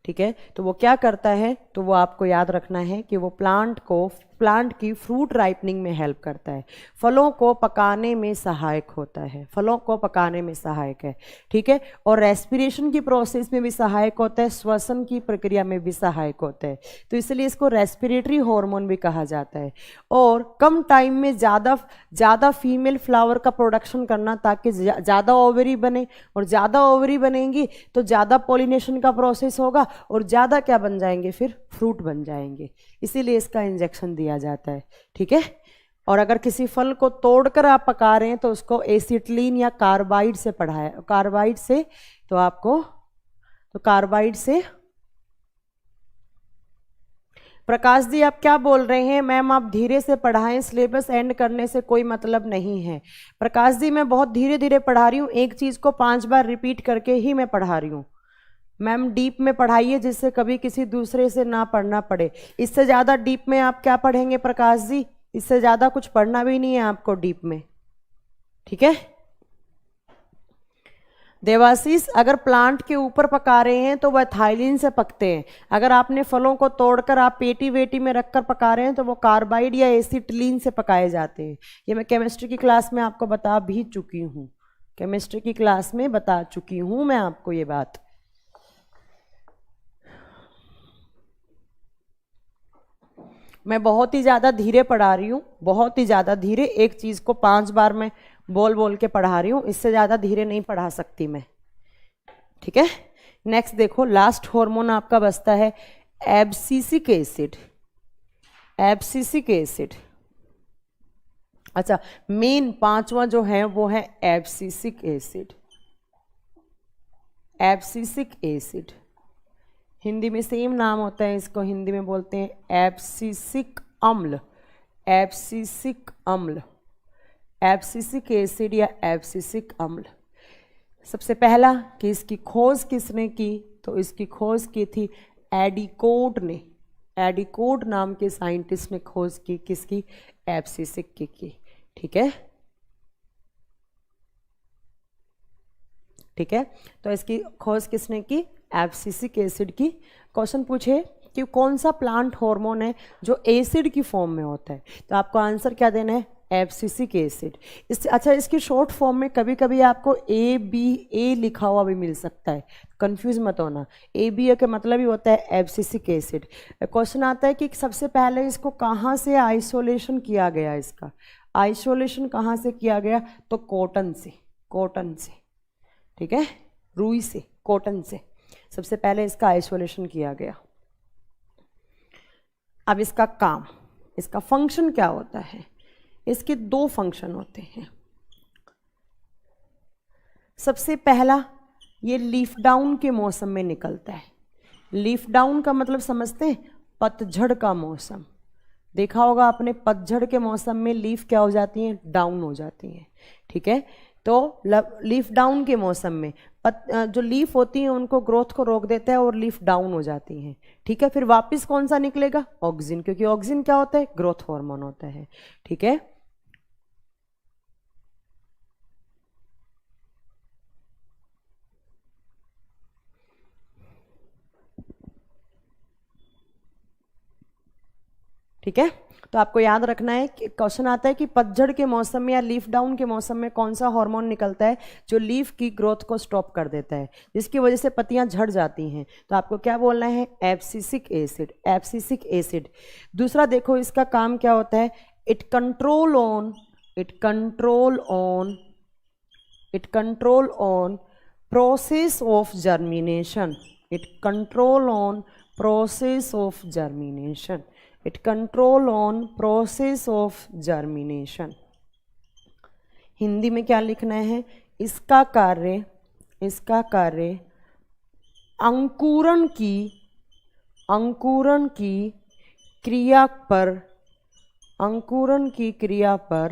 ठीक है, तो वो क्या करता है, तो वो आपको याद रखना है कि वो प्लांट को प्लांट की फ्रूट राइपनिंग में हेल्प करता है, फलों को पकाने में सहायक होता है, फलों को पकाने में सहायक है, ठीक है। और रेस्पिरेशन की प्रोसेस में भी सहायक होता है, श्वसन की प्रक्रिया में भी सहायक होता है, तो इसलिए इसको रेस्पिरेटरी हार्मोन भी कहा जाता है। और कम टाइम में ज़्यादा फीमेल फ्लावर का प्रोडक्शन करना, ताकि ज़्यादा ओवरी बने, और ज़्यादा ओवरी बनेंगी तो ज़्यादा पॉलिनेशन का प्रोसेस होगा, और ज़्यादा क्या बन जाएंगे, फिर फ्रूट बन जाएंगे, इसीलिए इसका इंजेक्शन दिया जाता है, ठीक है। और अगर किसी फल को तोड़कर आप पका रहे हैं तो उसको एसिटिलीन या कार्बाइड से कार्बाइड से, तो आपको तो कार्बाइड से। प्रकाश जी आप क्या बोल रहे हैं? मैम आप धीरे से पढ़ाएं, सिलेबस एंड करने से कोई मतलब नहीं है। प्रकाश जी मैं बहुत धीरे धीरे पढ़ा रही हूँ, एक चीज़ को 5 बार रिपीट करके ही मैं पढ़ा रही हूँ। मैम डीप में पढ़ाइए, जिससे कभी किसी दूसरे से ना पढ़ना पड़े। इससे ज़्यादा डीप में आप क्या पढ़ेंगे प्रकाश जी? इससे ज़्यादा कुछ पढ़ना भी नहीं है आपको डीप में, ठीक है। देवाशीष अगर प्लांट के ऊपर पका रहे हैं तो वह एथाइलिन से पकते हैं, अगर आपने फलों को तोड़कर आप पेटी वेटी में रखकर पका रहे हैं तो वो कार्बाइड या एसिटिलीन से पकाए जाते हैं। ये मैं केमिस्ट्री की क्लास में आपको बता भी चुकी हूँ, केमिस्ट्री की क्लास में बता चुकी हूँ मैं आपको ये बात। मैं बहुत ही ज़्यादा धीरे पढ़ा रही हूँ, बहुत ही ज़्यादा धीरे, एक चीज़ को 5 बार मैं बोल बोल के पढ़ा रही हूँ, इससे ज़्यादा धीरे नहीं पढ़ा सकती मैं, ठीक है। नेक्स्ट देखो, लास्ट हार्मोन आपका बचता है एब्सिसिक एसिड। एब्सिसिक एसिड, अच्छा मेन 5वां जो है वो है abscisic acid. Abscisic acid Hindi में सेम नाम होता है, इसको हिंदी में बोलते हैं एब्सिसिक अम्ल। एब्सिसिक अम्ल, एब्सिसिक एसिड या एब्सिसिक अम्ल। सबसे पहला कि इसकी खोज किसने की, तो इसकी खोज की थी एडिकोड ने। एडिकोड नाम के साइंटिस्ट ने खोज की, किसकी? एब्सिसिक की, ठीक है, ठीक है। तो इसकी खोज किसने की? एब्सिसिक एसिड की। क्वेश्चन पूछे कि कौन सा प्लांट हार्मोन है जो एसिड की फॉर्म में होता है, तो आपको आंसर क्या देना है? Abscisic acid. अच्छा इसकी शॉर्ट फॉर्म में कभी कभी आपको ए लिखा हुआ भी मिल सकता है, कंफ्यूज मत होना। ABA का मतलब ही होता है एब्सिसिक एसिड। क्वेश्चन आता है कि सबसे पहले इसको कहाँ से आइसोलेशन किया गया, इसका आइसोलेशन कहाँ से किया गया? तो कॉटन से, कॉटन से, ठीक है, रुई से, कॉटन से सबसे पहले इसका आइसोलेशन किया गया। अब इसका काम, इसका फंक्शन क्या होता है? इसके 2 फंक्शन होते हैं। सबसे पहला, ये लीफ डाउन के मौसम में निकलता है। लीफ डाउन का मतलब समझते हैं? पतझड़ का मौसम। देखा होगा आपने, पतझड़ के मौसम में लीफ क्या हो जाती हैं? डाउन हो जाती हैं, ठीक है। तो लीफ डाउन के मौसम में जो लीफ होती हैं उनको ग्रोथ को रोक देता है और लीफ डाउन हो जाती हैं, ठीक है। फिर वापस कौन सा निकलेगा? ऑक्सिन, क्योंकि ऑक्सिन क्या होता है? ग्रोथ हार्मोन होता है, ठीक है। ठीक है, तो आपको याद रखना है कि क्वेश्चन आता है कि पतझड़ के मौसम में या लीफ डाउन के मौसम में कौन सा हार्मोन निकलता है जो लीफ की ग्रोथ को स्टॉप कर देता है, जिसकी वजह से पत्तियां झड़ जाती हैं। तो आपको क्या बोलना है? Abscisic acid, abscisic acid. दूसरा देखो इसका काम क्या होता है? It control on process of germination. It control on process of germination. It control on process of germination. Hindi में क्या लिखना है? इसका कार्य अंकुरण की क्रिया पर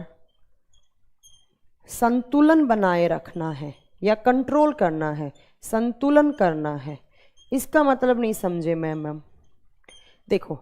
संतुलन बनाए रखना है या कंट्रोल करना है, संतुलन करना है। इसका मतलब नहीं समझे मैम। देखो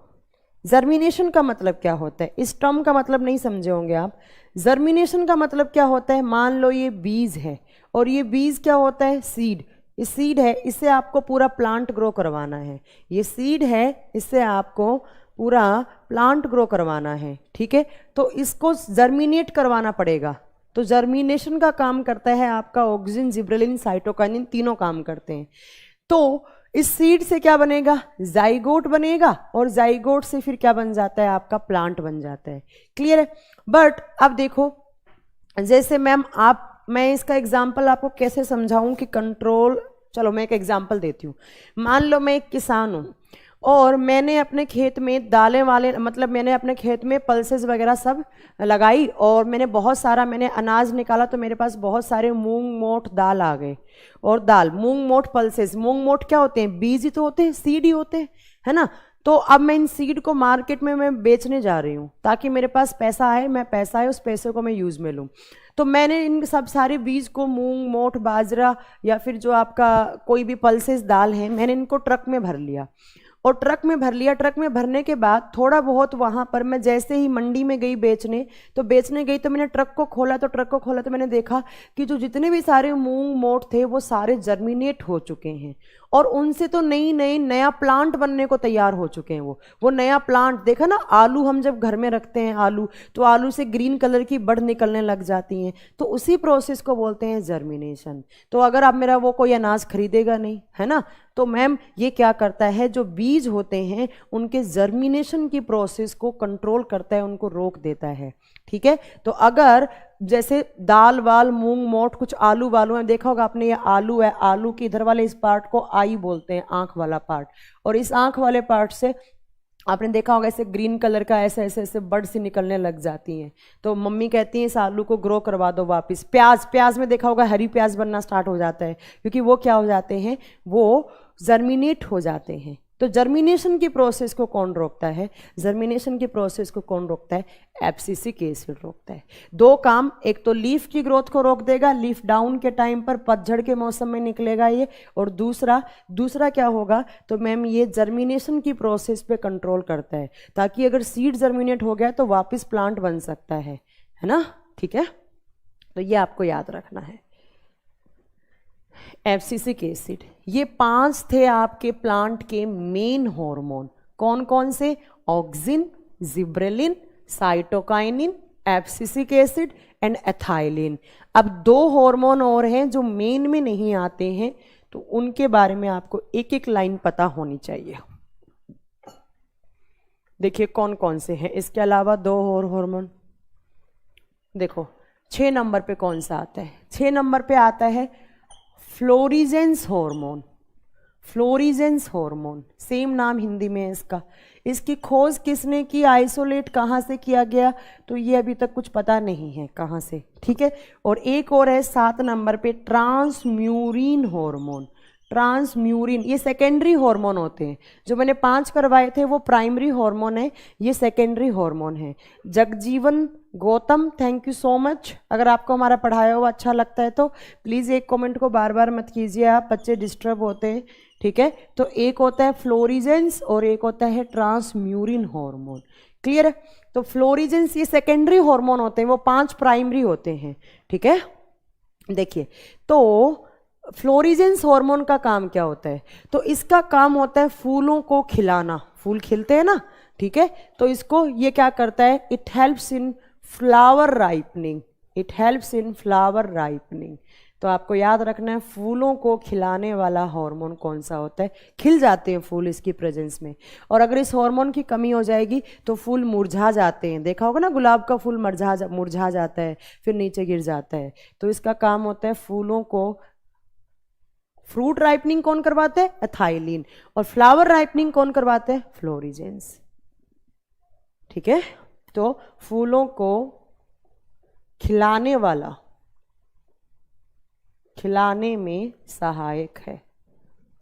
जर्मिनेशन का मतलब क्या होता है, इस टर्म का मतलब नहीं समझे होंगे आप। जर्मिनेशन का मतलब क्या होता है? मान लो ये बीज है और ये बीज क्या होता है? सीड। ये सीड है, इससे आपको पूरा प्लांट ग्रो करवाना है। ये सीड है, इससे आपको पूरा प्लांट ग्रो करवाना है, ठीक है, तो इसको जर्मिनेट करवाना पड़ेगा। तो जर्मिनेशन का काम करता है आपका ऑक्सिन, जिब्रेलिन, साइटोकाइनिन, तीनों काम करते हैं। तो इस सीड से क्या बनेगा, जाइगोट बनेगा, और जाइगोट से फिर क्या बन जाता है, आपका प्लांट बन जाता है। क्लियर है। बट अब देखो, जैसे मैम मैं इसका एग्जाम्पल आपको कैसे समझाऊं कि कंट्रोल, चलो मैं एक एग्जाम्पल देती हूँ। मान लो मैं एक किसान हूँ और मैंने अपने खेत में दालें वाले, मतलब मैंने अपने खेत में पल्सेस वगैरह सब लगाई और मैंने बहुत सारा अनाज निकाला, तो मेरे पास बहुत सारे मूंग मोठ दाल आ गए। और दाल, मूंग मोठ पल्सेस, मूंग मोठ क्या होते हैं, बीज ही तो होते हैं, सीड ही होते हैं, है ना। तो अब मैं इन सीड को मार्केट में मैं बेचने जा रही हूँ ताकि मेरे पास पैसा आए, पैसा है उस पैसे को मैं यूज़ में लूँ। तो मैंने इन सब सारे बीज को, मूंग मोठ बाजरा या फिर जो आपका कोई भी पल्सेस दाल है, मैंने इनको ट्रक में भर लिया। और ट्रक में भर लिया, ट्रक में भरने के बाद थोड़ा बहुत वहाँ पर मैं जैसे ही मंडी में गई बेचने, तो मैंने ट्रक को खोला, तो मैंने देखा कि जो जितने भी सारे मूंग मोठ थे वो सारे जर्मिनेट हो चुके हैं और उनसे तो नया प्लांट बनने को तैयार हो चुके हैं। वो नया प्लांट, देखा ना, आलू हम जब घर में रखते हैं आलू, तो आलू से ग्रीन कलर की बड़ निकलने लग जाती हैं, तो उसी प्रोसेस को बोलते हैं जर्मिनेशन। तो अगर आप मेरा वो कोई अनाज खरीदेगा नहीं, है ना, तो मैम ये क्या करता है, जो बीज होते हैं उनके जर्मिनेशन की प्रोसेस को कंट्रोल करता है, उनको रोक देता है, ठीक है। तो अगर जैसे दाल वाल, मूंग मोठ, कुछ आलू वालू है, देखा होगा आपने, ये आलू है, आलू के इधर वाले इस पार्ट को आई बोलते हैं, आंख वाला पार्ट, और इस आंख वाले पार्ट से आपने देखा होगा ऐसे ग्रीन कलर का ऐसे बर्ड सी निकलने लग जाती हैं। तो मम्मी कहती हैं इस आलू को ग्रो करवा दो वापस। प्याज में देखा होगा हरी प्याज बनना स्टार्ट हो जाता है, क्योंकि वो क्या हो जाते हैं, वो जर्मिनेट हो जाते हैं। तो जर्मिनेशन की प्रोसेस को कौन रोकता है, जर्मिनेशन की प्रोसेस को कौन रोकता है, एब्सिसिक एसिड रोकता है। दो काम, एक तो लीफ की ग्रोथ को रोक देगा, लीफ डाउन के टाइम पर, पतझड़ के मौसम में निकलेगा ये, और दूसरा क्या होगा, तो मैम ये जर्मिनेशन की प्रोसेस पे कंट्रोल करता है, ताकि अगर सीड जर्मिनेट हो गया तो वापस प्लांट बन सकता है ना, ठीक है। तो ये आपको याद रखना है। एब्सिसिक एसिड, ये 5 थे आपके प्लांट के मेन हार्मोन। कौन कौन से, auxin, gibberellin, cytokinin, abscisic acid and ethylene. अब 2 हार्मोन और हैं जो मेन में नहीं आते हैं, तो उनके बारे में आपको एक एक लाइन पता होनी चाहिए। देखिए कौन कौन से हैं, इसके अलावा 2 और हार्मोन। देखो 6 नंबर पे कौन सा आता है, 6 नंबर पे आता है फ्लोरिजेंस हार्मोन। फ्लोरिजेंस हार्मोन, सेम नाम हिंदी में है इसका। इसकी खोज किसने की, आइसोलेट कहाँ से किया गया, तो ये अभी तक कुछ पता नहीं है कहाँ से, ठीक है। और एक और है 7 नंबर पे ट्रांसम्यूरिन हार्मोन। ट्रांसम्यूरिन, ये सेकेंडरी हार्मोन होते हैं, जो मैंने 5 करवाए थे वो प्राइमरी हार्मोन है, ये सेकेंडरी हार्मोन है। Jagjivan Gautam, thank you so much. अगर आपको हमारा पढ़ाया हुआ अच्छा लगता है तो प्लीज़ एक कमेंट को बार बार मत कीजिए आप, बच्चे डिस्टर्ब होते हैं, ठीक है। तो एक होता है फ्लोरिजेंस और एक होता है ट्रांसम्यूरिन हार्मोन, क्लियर है। तो फ्लोरिजेंस ये सेकेंडरी हार्मोन होते हैं, वो 5 प्राइमरी होते हैं, ठीक है। देखिए तो फ्लोरिजेंस हार्मोन का काम क्या होता है, तो इसका काम होता है फूलों को खिलाना। फूल खिलते हैं ना, ठीक है, तो इसको ये क्या करता है, it helps in flower ripening. It helps in flower ripening. तो आपको याद रखना है फूलों को खिलाने वाला हार्मोन कौन सा होता है, खिल जाते हैं फूल इसकी प्रेजेंस में। और अगर इस हार्मोन की कमी हो जाएगी तो फूल मुरझा जाते हैं, देखा होगा ना, गुलाब का फूल मुरझा जाता है, फिर नीचे गिर जाता है। तो इसका काम होता है फूलों को, फ्रूट राइपनिंग कौन करवाते हैं, एथाइलिन, और फ्लावर राइपनिंग कौन करवाते हैं, फ्लोरिजेंस, ठीक है। तो फूलों को खिलाने वाला, खिलाने में सहायक है,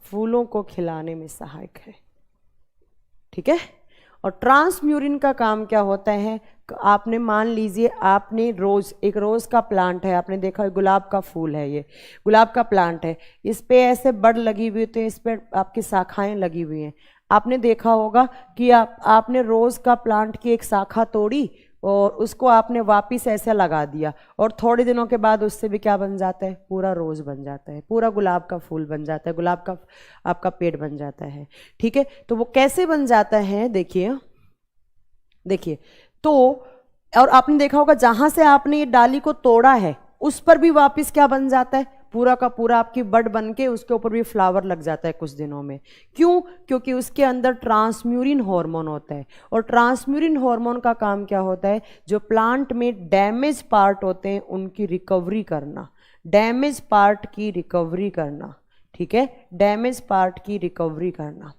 फूलों को खिलाने में सहायक है, ठीक है। और ट्रांसम्यूरिन का काम क्या होता है, आपने मान लीजिए आपने एक रोज का प्लांट है, आपने देखा है गुलाब का फूल है, ये गुलाब का प्लांट है, इस पे ऐसे बड़ लगी हुई होती है, इस पे आपकी शाखाएं लगी हुई हैं। आपने देखा होगा कि आपने रोज का प्लांट की एक शाखा तोड़ी और उसको आपने वापिस ऐसे लगा दिया, और थोड़े दिनों के बाद उससे भी क्या बन जाता है, पूरा रोज बन जाता है, पूरा गुलाब का फूल बन जाता है, गुलाब का आपका पेड़ बन जाता है, ठीक है। तो वो कैसे बन जाता है, देखिए देखिए तो, और आपने देखा होगा जहां से आपने ये डाली को तोड़ा है उस पर भी वापस क्या बन जाता है, पूरा का पूरा आपकी बड बन के उसके ऊपर भी फ्लावर लग जाता है कुछ दिनों में। क्यों? क्योंकि उसके अंदर ट्रांसम्यूरिन हार्मोन होता है, और ट्रांसम्यूरिन हार्मोन का काम क्या होता है, जो प्लांट में डैमेज पार्ट होते हैं उनकी रिकवरी करना, डैमेज पार्ट की रिकवरी करना, ठीक है, डैमेज पार्ट की रिकवरी करना,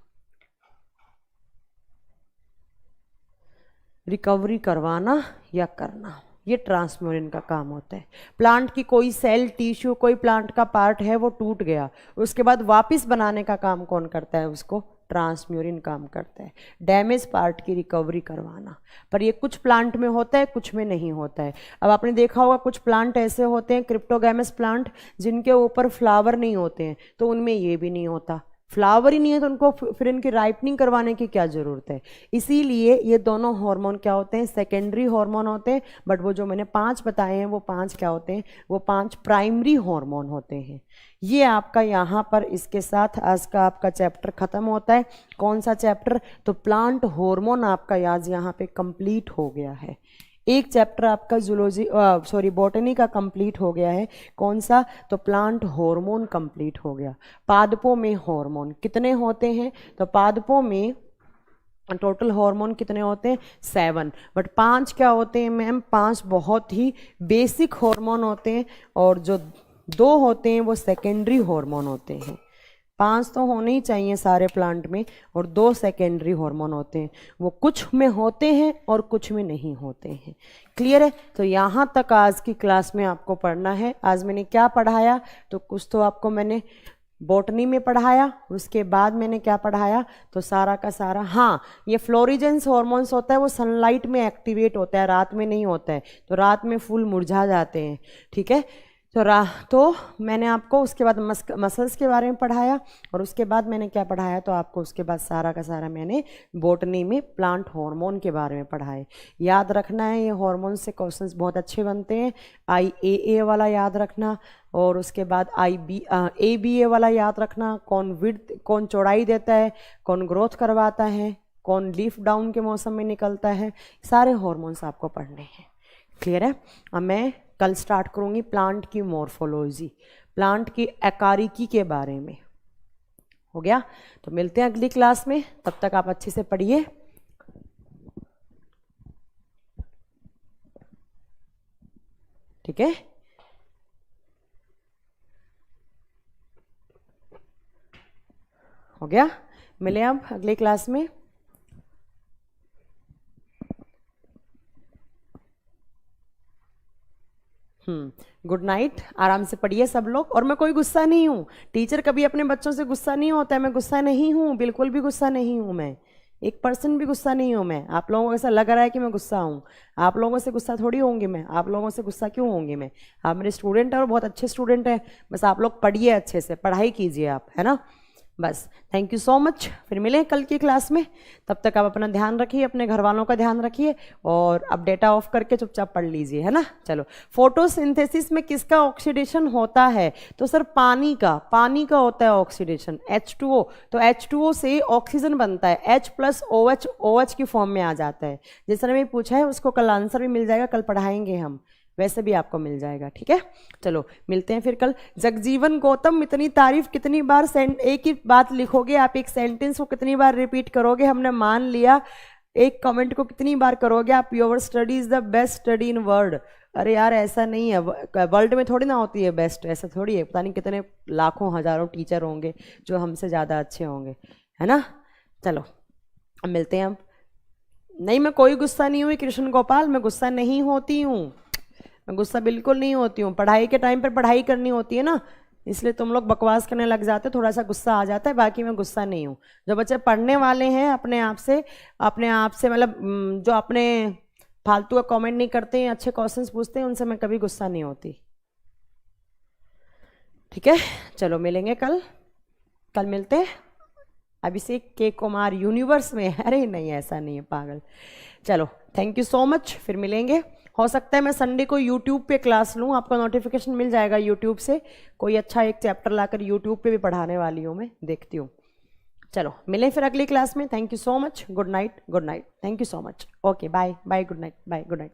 रिकवरी करवाना या करना, ये ट्रांसम्यूरिन का काम होता है। प्लांट की कोई सेल टिश्यू कोई प्लांट का पार्ट है वो टूट गया, उसके बाद वापस बनाने का काम कौन करता है, उसको ट्रांसम्यूरिन काम करता है, डैमेज पार्ट की रिकवरी करवाना। पर ये कुछ प्लांट में होता है कुछ में नहीं होता है। अब आपने देखा होगा कुछ प्लांट ऐसे होते हैं क्रिप्टोगैमस प्लांट जिनके ऊपर फ्लावर नहीं होते हैं, तो उनमें ये भी नहीं होता, फ्लावर ही नहीं है तो उनको फिर इनकी राइपनिंग करवाने की क्या ज़रूरत है। इसीलिए ये दोनों हार्मोन क्या होते हैं, सेकेंडरी हार्मोन होते हैं। बट वो जो मैंने 5 बताए हैं वो 5 क्या होते हैं, वो 5 प्राइमरी हार्मोन होते हैं। ये आपका यहाँ पर इसके साथ आज का आपका चैप्टर ख़त्म होता है। कौन सा चैप्टर, तो प्लांट हार्मोन आपका आज यहाँ पे कंप्लीट हो गया है। एक चैप्टर आपका जूलॉजी बॉटनी का कंप्लीट हो गया है। कौन सा, तो प्लांट हार्मोन कंप्लीट हो गया। पादपों में हार्मोन कितने होते हैं, तो पादपों में टोटल हार्मोन कितने होते हैं, 7, बट 5 क्या होते हैं मैम, 5 बहुत ही बेसिक हार्मोन होते हैं, और जो 2 होते हैं वो सेकेंडरी हार्मोन होते हैं। 5 तो होने ही चाहिए सारे प्लांट में, और 2 सेकेंडरी हार्मोन होते हैं, वो कुछ में होते हैं और कुछ में नहीं होते हैं। क्लियर है? तो यहाँ तक आज की क्लास में आपको पढ़ना है। आज मैंने क्या पढ़ाया, तो कुछ तो आपको मैंने बॉटनी में पढ़ाया, उसके बाद मैंने क्या पढ़ाया, तो सारा का सारा, हाँ ये फ्लोरिजेंस हॉर्मोन्स होता है वो सनलाइट में एक्टिवेट होता है, रात में नहीं होता है, तो रात में फूल मुरझा जाते हैं, ठीक है। तो मैंने आपको उसके बाद मसल्स के बारे में पढ़ाया, और उसके बाद मैंने क्या पढ़ाया, तो आपको उसके बाद सारा का सारा मैंने बॉटनी में प्लांट हार्मोन के बारे में पढ़ाए। याद रखना है, ये हार्मोन से क्वेश्चंस बहुत अच्छे बनते हैं। IAA वाला याद रखना, और उसके बाद ABA वाला याद रखना, कौन चौड़ाई देता है, कौन ग्रोथ करवाता है, कौन लीफ डाउन के मौसम में निकलता है, सारे हार्मोन्स आपको पढ़ने हैं। क्लियर है? अब मैं कल स्टार्ट करूंगी प्लांट की मॉर्फोलॉजी, प्लांट की एकारिकी के बारे में। हो गया? तो मिलते हैं अगली क्लास में, तब तक आप अच्छे से पढ़िए। ठीक है? हो गया? मिले अब अगली क्लास में। गुड नाइट, आराम से पढ़िए सब लोग। और मैं कोई गुस्सा नहीं हूँ, टीचर कभी अपने बच्चों से गुस्सा नहीं होता है, मैं गुस्सा नहीं हूँ, बिल्कुल भी गुस्सा नहीं हूँ, मैं 1% भी गुस्सा नहीं हूँ मैं। आप लोगों को ऐसा लग रहा है कि मैं गुस्सा हूँ, आप लोगों से गुस्सा थोड़ी होंगी मैं, आप लोगों से गुस्सा क्यों होंगी मैं, आप मेरे स्टूडेंट हैं और बहुत अच्छे स्टूडेंट हैं, बस आप लोग पढ़िए अच्छे से, पढ़ाई कीजिए आप, है ना, बस। थैंक यू सो मच, फिर मिलें कल की क्लास में। तब तक आप अपना ध्यान रखिए, अपने घर वालों का ध्यान रखिए, और अब डेटा ऑफ करके चुपचाप पढ़ लीजिए, है ना। चलो, फोटोसिंथेसिस में किसका ऑक्सीडेशन होता है, तो सर पानी का होता है ऑक्सीडेशन, H2O। तो H2O से ऑक्सीजन बनता है, H+OH OH की फॉर्म में आ जाता है। जिस तरह में पूछा है उसको कल आंसर भी मिल जाएगा, कल पढ़ाएंगे हम, वैसे भी आपको मिल जाएगा, ठीक है। चलो मिलते हैं फिर कल। जगजीवन गौतम, इतनी तारीफ कितनी बार, एक ही बात लिखोगे आप, एक सेंटेंस को कितनी बार रिपीट करोगे, हमने मान लिया, एक कमेंट को कितनी बार करोगे आप, your study is the best study in world. अरे यार ऐसा नहीं है, वर्ल्ड में थोड़ी ना होती है बेस्ट, ऐसा थोड़ी है, पता नहीं कितने लाखों हजारों टीचर होंगे जो हमसे ज़्यादा अच्छे होंगे, है ना। चलो अब मिलते हैं। अब नहीं, मैं कोई गुस्सा नहीं हुई कृष्ण गोपाल, मैं गुस्सा नहीं होती हूँ, मैं गुस्सा बिल्कुल नहीं होती हूँ। पढ़ाई के टाइम पर पढ़ाई करनी होती है ना, इसलिए तुम लोग बकवास करने लग जाते, थोड़ा सा गुस्सा आ जाता है, बाकी मैं गुस्सा नहीं हूँ। जो बच्चे पढ़ने वाले हैं अपने आप से मतलब जो अपने फालतू का कमेंट नहीं करते हैं, अच्छे क्वेश्चंस पूछते हैं, उनसे मैं कभी गुस्सा नहीं होती, ठीक है। चलो मिलेंगे कल मिलते हैं। अभिषेक के कुमार यूनिवर्स में, अरे नहीं ऐसा नहीं है पागल। चलो थैंक यू सो मच, फिर मिलेंगे। हो सकता है मैं संडे को यूट्यूब पे क्लास लूँ, आपको नोटिफिकेशन मिल जाएगा यूट्यूब से, कोई अच्छा एक चैप्टर लाकर यूट्यूब पे भी पढ़ाने वाली हूँ मैं, देखती हूँ। चलो मिलें फिर अगली क्लास में। Thank you so much. Good night, good night. Thank you so much. Okay bye bye, good night, bye, good night.